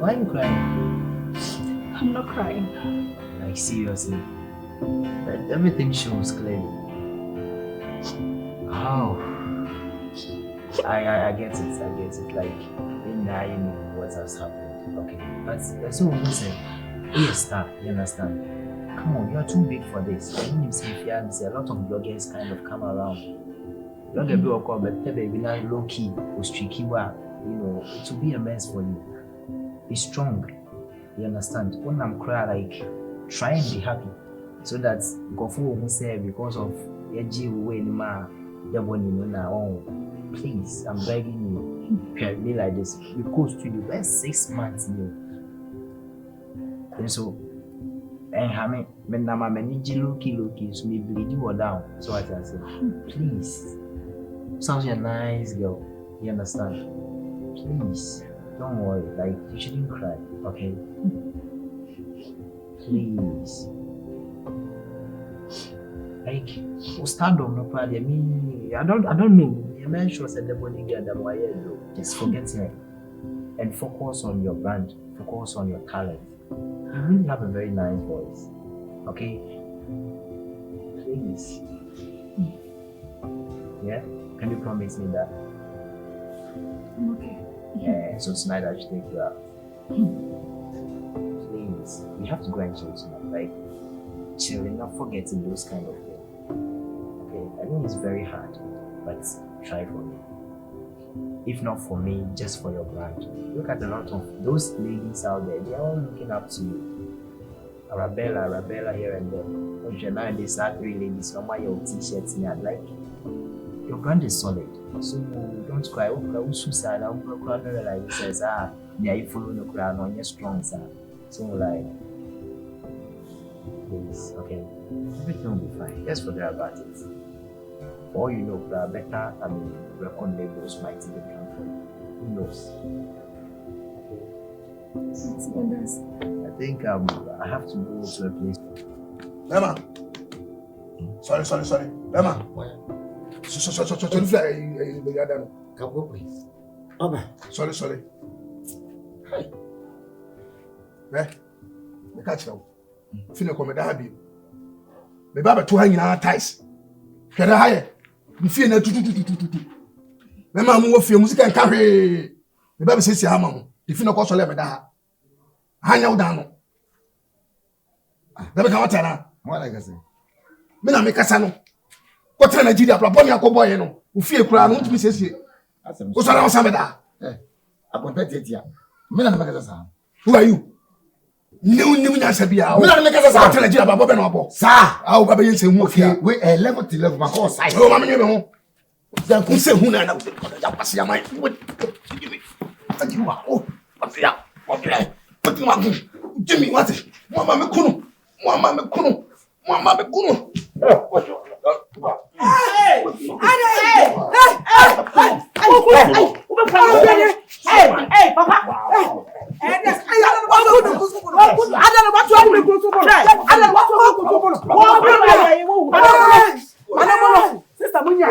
Why are you crying? I'm not crying. Like seriously. Everything shows clearly. Oh. I get it. Like in now you know what has happened. Okay. But that's what we say. Yes, you understand? Come on, you are too big for this. I mean, if you have a lot of bloggers kind of come around. Don't get me call, but baby now low key or streaky wa, you know, it will be a mess for you. Be strong. You understand? When I'm crying, like try and be happy. So that Gofu will say because of Yaji way ma Debony now. Please, I'm begging you. Help me like this. Because to the best 6 months you. And so and when I'm managing low-key, so me bleed you down. So I can say, please. Sounds like a nice girl. You understand? Please, don't worry. Like you shouldn't cry, okay? Please. Like, stardom, no problem. I mean, I don't know. The man sure said the body girl that why you just forget her and focus on your brand. Focus on your talent. You really have a very nice voice, okay? Please. Yeah. Can you promise me that? Okay. Yeah, so tonight I should take you out. Please, we have to go and chill tonight, like chilling, not forgetting those kind of things. Okay, I know it's very hard, but try for me. If not for me, just for your brand. Look at a lot of those ladies out there, they're all looking up to you. Arabella here and there. Okay, now they start 3 ladies, some of your t-shirts and I'd like your brand is solid, so don't cry. I'm suicide. I'm crying like it says, yeah, you follow the crown on your strong side. So like, please, okay, everything will be fine. Just forget about it. For all you know, better, record labels might even come for you. Who knows? I think I have to go to a place. Emma. Sorry. Emma. Sorry. Hey. Me catch now. Fino come da habi. Me baba to hang na ties. Hwede haye. Me fie na tututututu. Me ma mu wo fie music en ka hwe. Me baba sesi ha ma mo. The fino ko so le me da ha. Hanya wo da no. Da be ka wata na. Mo like I say. Me na me kasa no. Ko tra Nigeria bra boni akobo ye no. Wo fie kura no ntumi sesi. Wo so na wo sa me da. Akontetia. Me na me kasa sa. Who are you? New nya sabia. Me na me kasa sa. Tra Nigeria baba be no abo. Sa. Ah wo baba yen se mu fie. We level to level ma ko size. Oh ma me me ho. Dan kun se hu na na. Ya pass ya mai. Thank you. Oh. Pasia. Okay. Put my Jimmy, what is Mama Kuno? Hey! Papa! Sister Munya.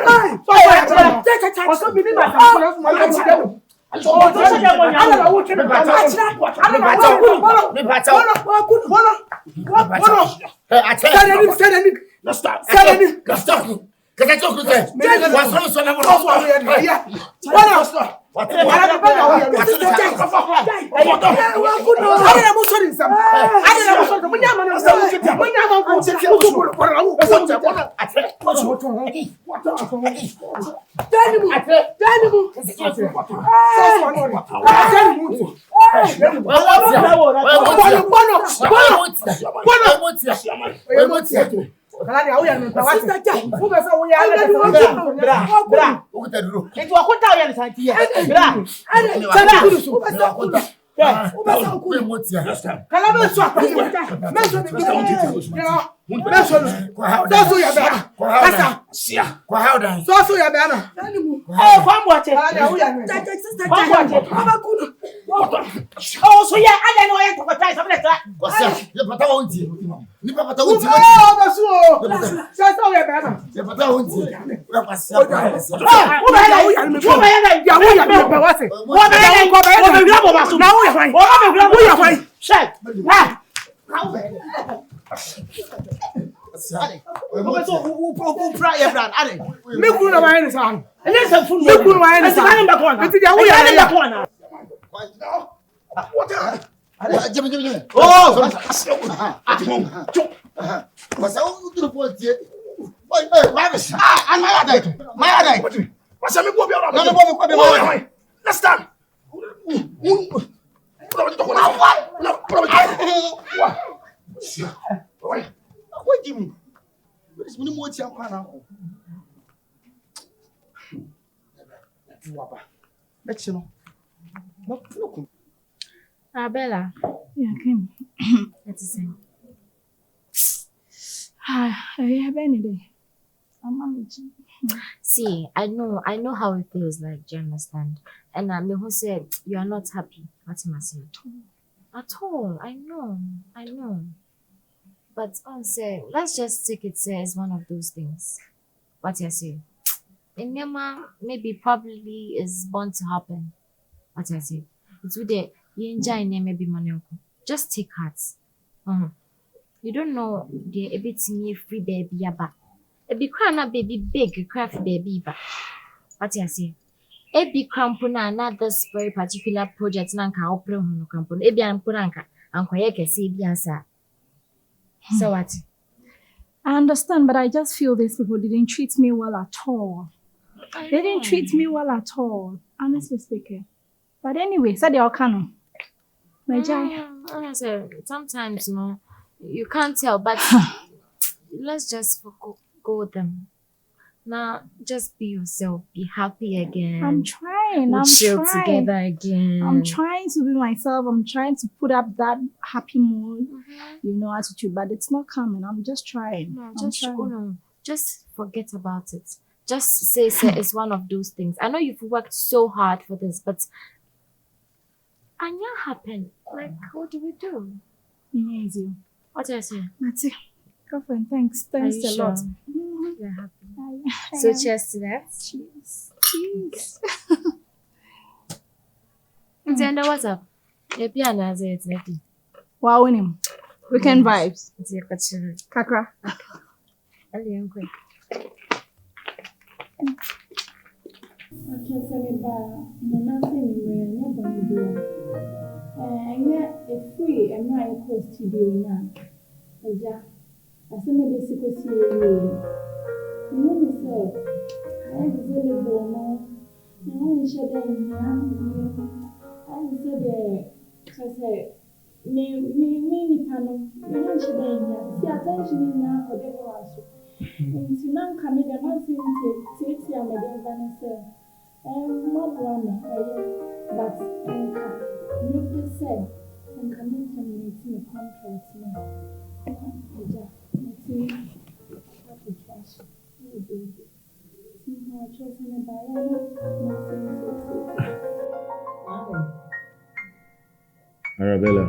Bella. Yeah, Kim. That's the same. I I'm managing. See, I know how it feels like, do you understand? And me who said you are not happy. What am I saying? At all. I know. But say, let's just take it as one of those things. What you say? Enema maybe probably is born to happen. What I say? It's with the enjoy maybe money. Just take heart. You don't know the a bit me free baby yaba. A big crown baby big craft baby ba. What I say? A big crampuna not this very particular project nanka opera no crampon. A bian puranka and kwayeke see biansa. So what? I understand, but I just feel these people didn't treat me well at all. They didn't treat me well at all, honestly speaking. But anyway, so they all can. Sometimes, you can't tell, but let's just go with them. Now, just be yourself. Be happy again. I'm trying. Chill together again. I'm trying to be myself. I'm trying to put up that happy mood, attitude. But it's not coming. I'm just trying. Just forget about it. Just say it's one of those things. I know you've worked so hard for this, but and it happened. Like, what do we do? Easy. What do I say? That's it. Girlfriend, thanks a lot. You're happy. So cheers to that. Cheers. And what's up? Your piano is it ready. Wow, winning. Weekend vibes. It's your kitchen. Kakra. Quick. Arabella.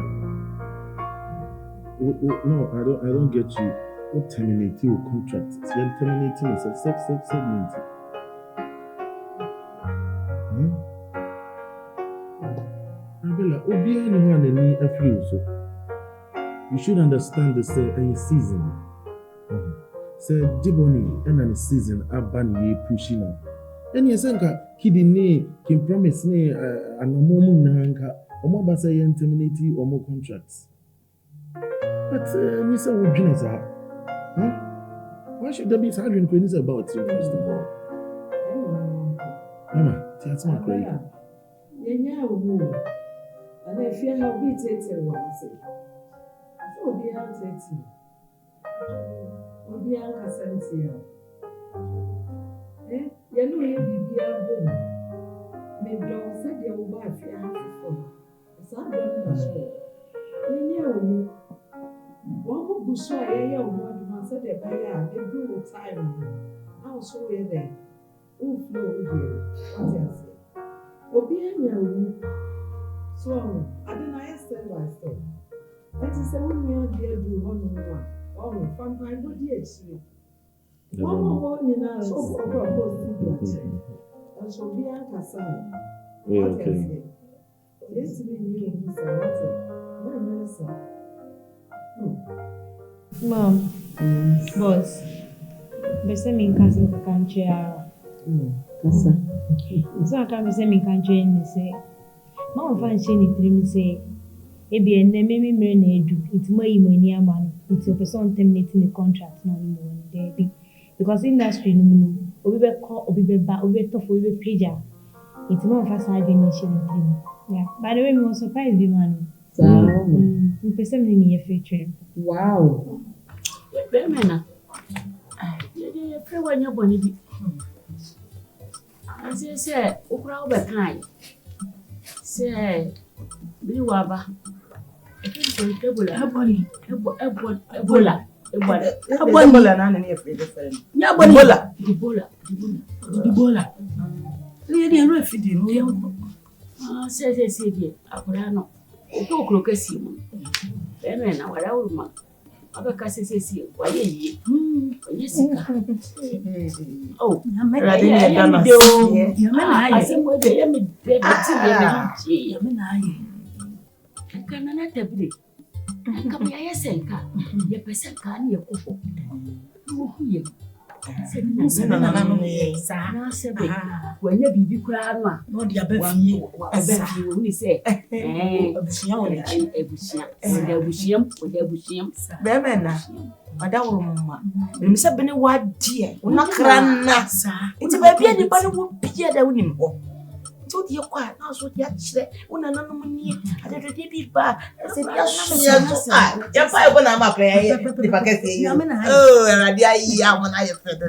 No, I don't get you. What terminating your contract? You're terminating a segment. Bella, Obia no one any afri so. You should understand the any season. Say Debony and any season aban ye pushing up. And yes, Kidi ne can promise ne and a moment nanka or more basa terminate or more contracts. But Mr. Woodjuners are. Why should there be 120 about you, first of all? Mama, that's my great. Yeah, and if you have been taken, what I say, so be taking. Obi an kasantia. You know you be home. Me don't say they will buy for you. It's not done in school. You know, one more bush, I want to say the buyer, they do time. I'll show you there. Who flow with you? What I say? Obi an so I didn't understand why I said. That is a woman here do one. Oh, from my body actually. One more now, so propose to and so be Nkansah. Okay. Yes, we knew Mr. Water. Mom, boss, bese mi Nkansah kanche ara. Kasa. So aka bese mi kanche ni say. Mom fan che ni trim say. Ebi enne me mere na edu. Itimo yi mo ni ama no. Until person terminating the contract no anymore there be because industry no obi be call obi be ba obi tough obi be pager it's more fast adrenaline dream yeah by the way me was surprised be man so me person me near future wow be mena ye pre wanya boni bi anse se okura obe kan se bi wa ba Ebola na na e free different. Nya Ebola. Ni dey no fidi no ye ko. Se bi akura no. O ko kasi mu. E me na wala uruma. Abeka se wa ye yi. Onye sika. Oh, na me ya me de o. Ya me na aye. Asemo de ya me de ti ya me na aye. Kana na tabire. Kama ya senka. Ya pesenka ni yakufo. Uhuye. Sena na no ye. Sa na sebe. Wanya bibi kura no a. No dia bafie. Abafie wo ni se. Abusia wo ni abusia. Abusia. Be me na. Ada wo mma. Me se bene wa die. Una kranna. Iti ba bia ni ba no wo bia da wo ni mbo. So the quiet now so the chile una no money ade de bi ba se bia so ya pa e bona ma play the packet oh radio ayi amona ye fedo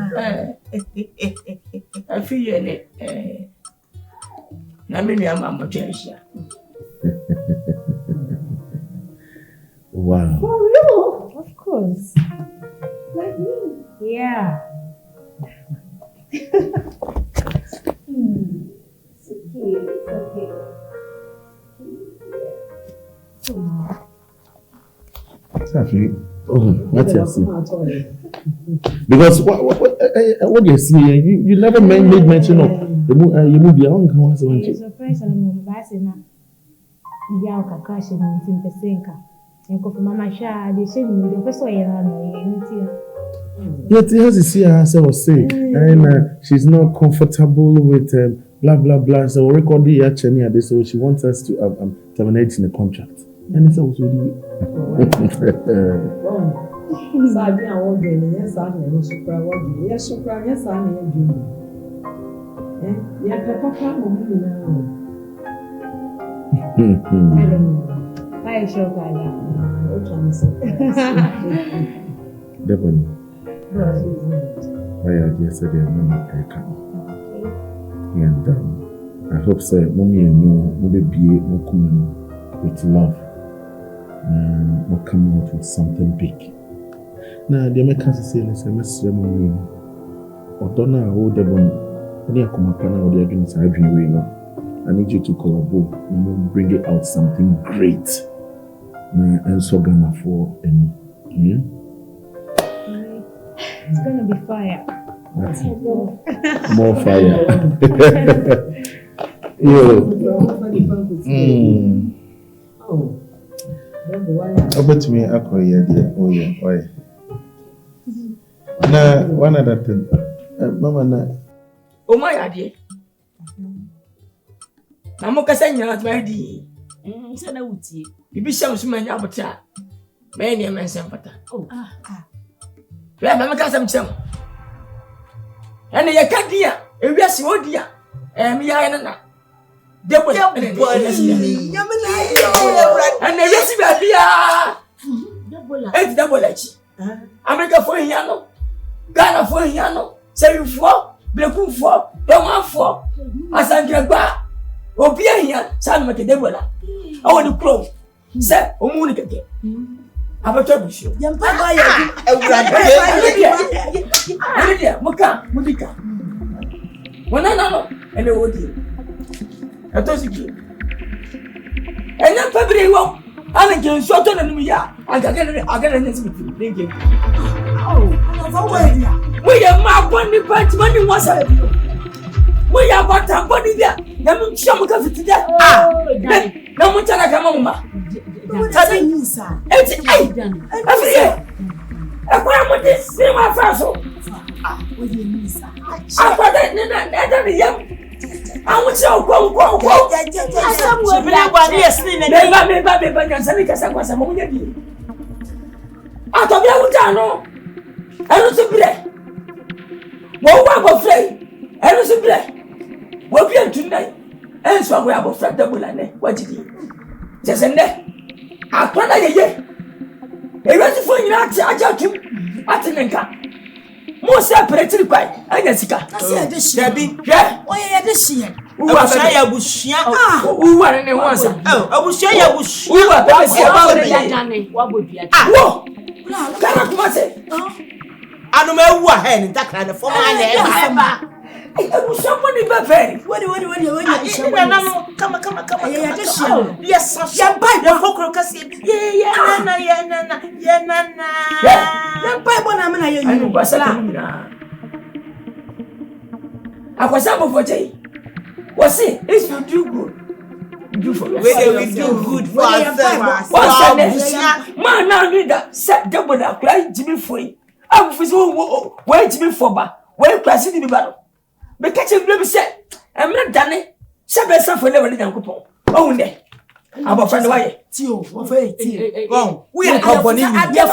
afi ne na me nua ma mo twehia wow for real of course like me yeah Okay. Safi, what you see? Because what you see, you never made mention of the movie. I don't know what's going to. Surprise! I'm na. Ya ukakashi na mtimpesenka. Nko for mama sha de she ni de peso yera no yenti. Yet as you see herself was sick and she's not comfortable with blah blah blah. So we record the actually this, so she wants us to terminate the contract. And it's also Sabi awon de ni yes an no supra wodi. Yes supra yes an e du. Ya papa mo mu na. Why show gala? O chance. Debony. Why are you said your mama and I hope so mommy and no baby will come with love. Will come out with something big. Now the Americans say this message mommy. Or don't know Debony. Any come up and what they're doing is I need you to collaborate and bring it out something great. And so gonna for any. It's gonna be fire. That's it. More fire. Yo. About me, I call you, dear. Oh, yeah, why? Now, one other thing. Mama, oh, my idea. I'm not saying you're not ready. Sana uti. You be some man about that. Many a man sympathy. Oh, well, I'm a some. And you can't dear. If you see what dear, and me, I know. Debony, and the recipe beer. It's double H. America for Yano, Ghana for Yano, 74, Blackwood for, Doma for, Asangra, Obia here, San Macadebola. I want to close. Sir, Omunica. I'm a trouble show. Moka, Mudica. When I know, and the wood. I told you. And then February, I can short on me. I get an with you. Oh, we are my one part money was a. We are about a body there. Never some coffee today. No much like a mama. Telling you, sir. It's every year. I want this same affair. What do you mean, sir? I got that young. I want to go. I thought I would know. I don't say, what I'm afraid. I don't say, what we are tonight. And so we have a friend double and what did he? Just in there. I thought I did. A ready you not I got you at an anchor. More separated by Jessica. I said this Debbie. Yeah. Why are this year? Who was I? Who are any ones? Oh, I will share your bush. Who are the what would be a whoa? Cannot say. I don't know who are heading that kind of for my I was somebody very. What do you come. Yes, champagne, your focus. Yeah. I was up for day. Was it? If you do good, do for yourself. We do good for ourselves. Man, now need that set double that cry Jimmy Free. I'm for so where Jimmy Foba, where Classy the battle. But catch him, baby said, I'm not done it. Sabessa for never little coupon. Oh, there. I'm a friend away. Tio, of it. We are company. I don't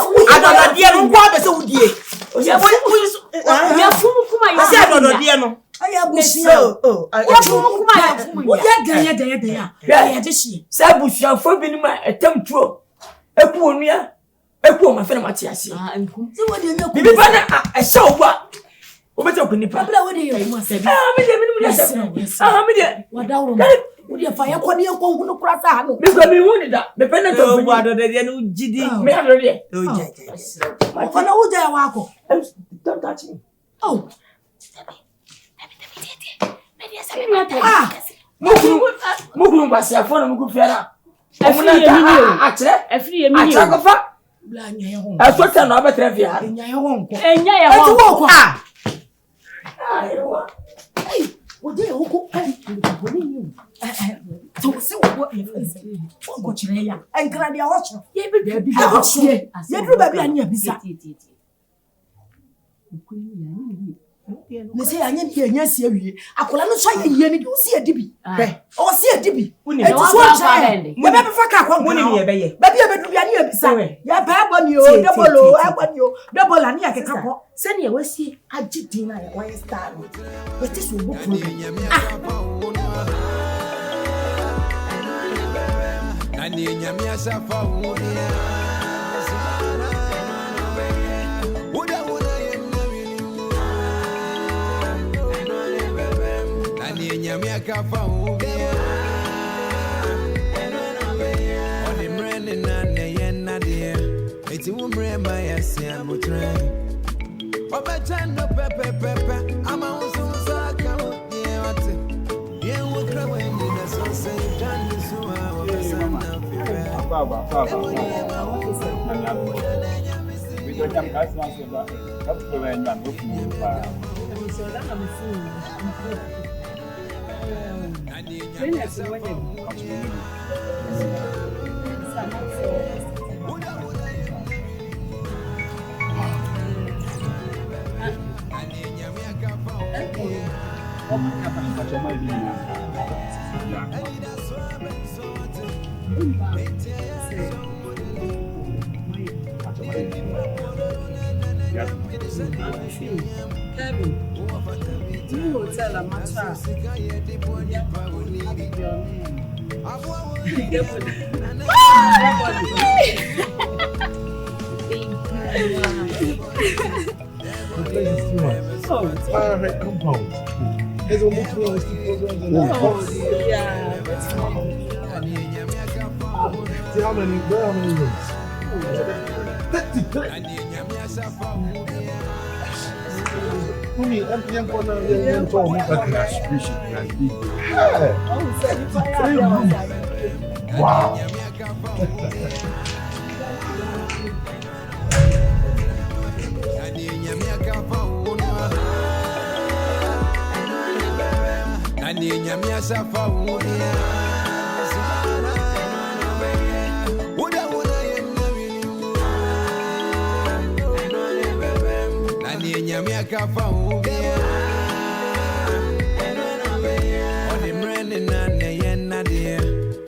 know, what is so dear. We are full of my son. I am so. I just Sabush, your foot in my attempt to a poor near a poor my friend Matthias. And what do you know? I saw what. What do you say? Would you fire Quadia Congo Crasa? Because we wanted that. The pennant of water, the GD. Don't touch me. Oh, Mugu was a phone of Gufera. A free I thought another trivia in your home. And ya hey, what do you to see what you and Claudia Watcher. You baby and your visa. They say I need yes, I call not shy and you see a dibby. Or see a dibby. You never fuck up one in your baby. Baby, I beside. Ya bab you, double, I want you, double and yak a couple. Send you, see, I did dinner at one star. But this will book me. And Yamia Kafa, it's a woman by a Siamo train. Obachano Pepe, I'm also Saka. Yeah, we'll go in the sunset. When I Kevin, you will tell a matter. See how many rooms? Wow.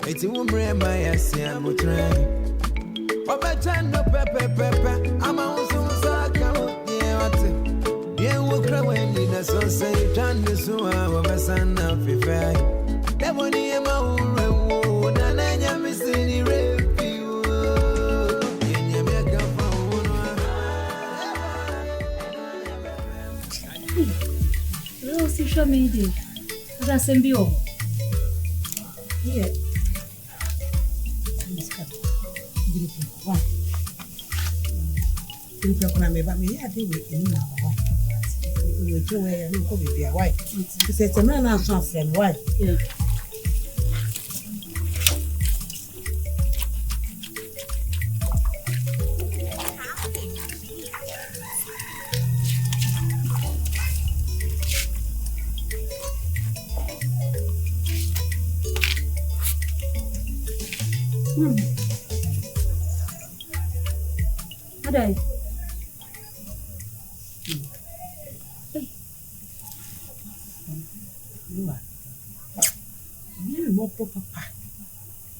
It's a woman, my yes, I'm a train. Papa Chando, Pepe, I'm also Saka. Yeah, we'll cry when you so say, Chando, so our son of Fife. Debony, I'm a and I'm missing review. Hello, social media. That's MBO. Yeah. Kuna meba me ya de we eni na why. We do we no ko be why. It says a man and son friend why. Yeah. Adai. Mo papa.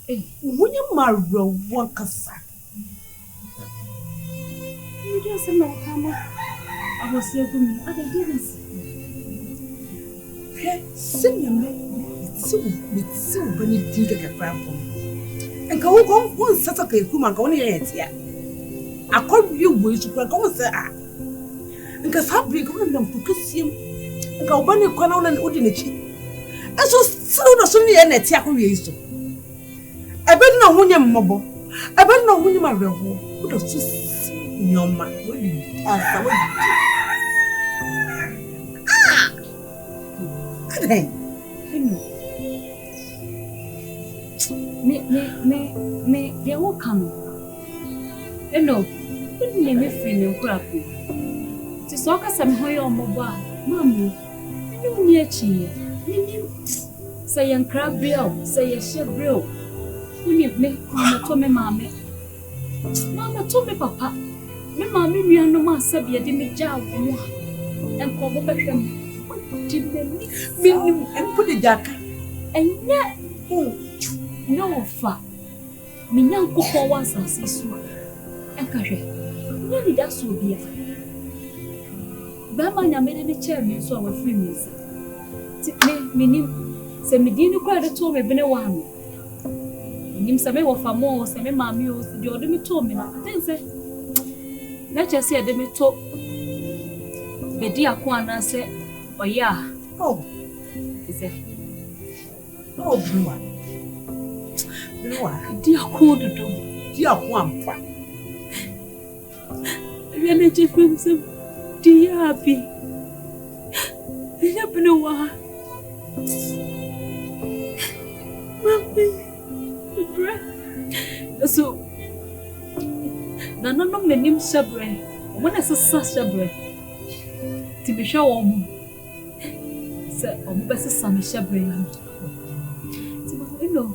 When you marry one Nkansah. You just know how I was here for me. I did this. Send your man. It's so when you think a crap for me. And go on, set up a woman going here. I call you ways to go and say, and Nkansah bring on them to kiss him. And go on your corner and ordinary. And so, so the and a tiaku is to. I bet no one mobile. I bet no one my real. What does this your man? What do you answer? Me, they will come. And no, couldn't name me free and crap. To sock us some hoy on mobile, Mammy. No near cheer. Say young crab bill, say a ship bill. When you make Mama told me, Mammy. Mama told me, Papa. Me, Mammy, we are no more sabia, didn't job and call back them. What did they mean? And put the jacket. And yet, no fat. Me young cocoa once I see so. And carry. Nearly that's will be a Bama, I made any chairman so I was free. Me, say me didn't cry the told me, been a one. Him some of a more, some mammy, the other me told me. Then say, let us say, they me talk. The dear Kwana said, oh, yeah. Oh, he said, oh, Blue, dear Kodo, dear Wampa. Energy from some dear happy. Never know why. Mommy, so none of my name Shabre. When I saw Shabre, to be sure, sir, or best some Shabre. You know,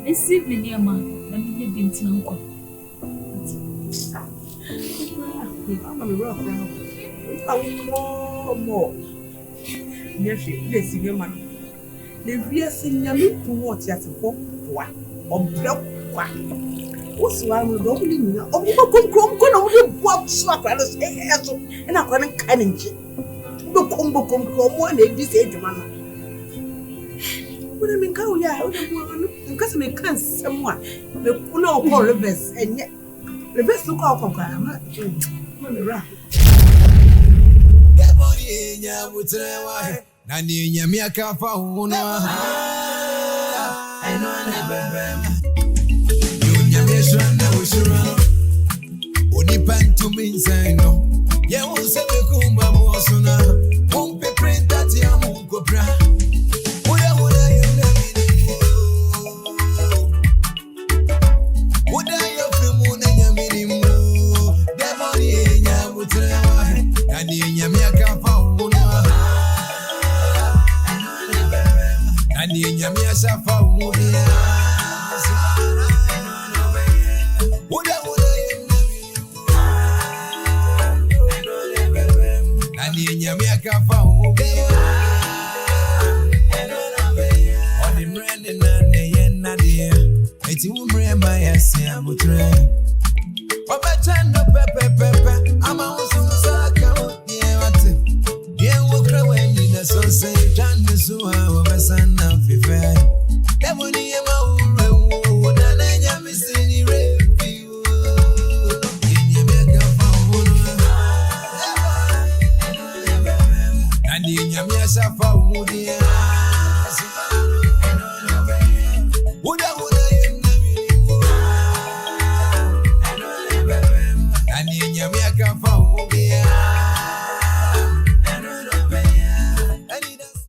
I see me near man, and me been to uncle. I'm rough now. More. Yes, yes, you man. The real senior me to watch at a pop one or block one. What's one with the only me? Oh, you come on the bob slap and I can't canning. The combo come one day this age, man. What I mean, how ya, because I can't someone, the no poor reverse, and yet the best look out of Grandma. Nani nyamia kafa una eno na bebem nyamia shwana ushura oni pantu minzaino ye unse bekumba mosuna umpe print ati ya mungu bra uya yona uda yo primu na nyamiri mu Debony nyamutrewa nani nyamia kafa una Nani nyamia safa umudia Nani nyamia kafa umudia Oni mrende nane yena dia Eti umre maya siya mutre Wabachando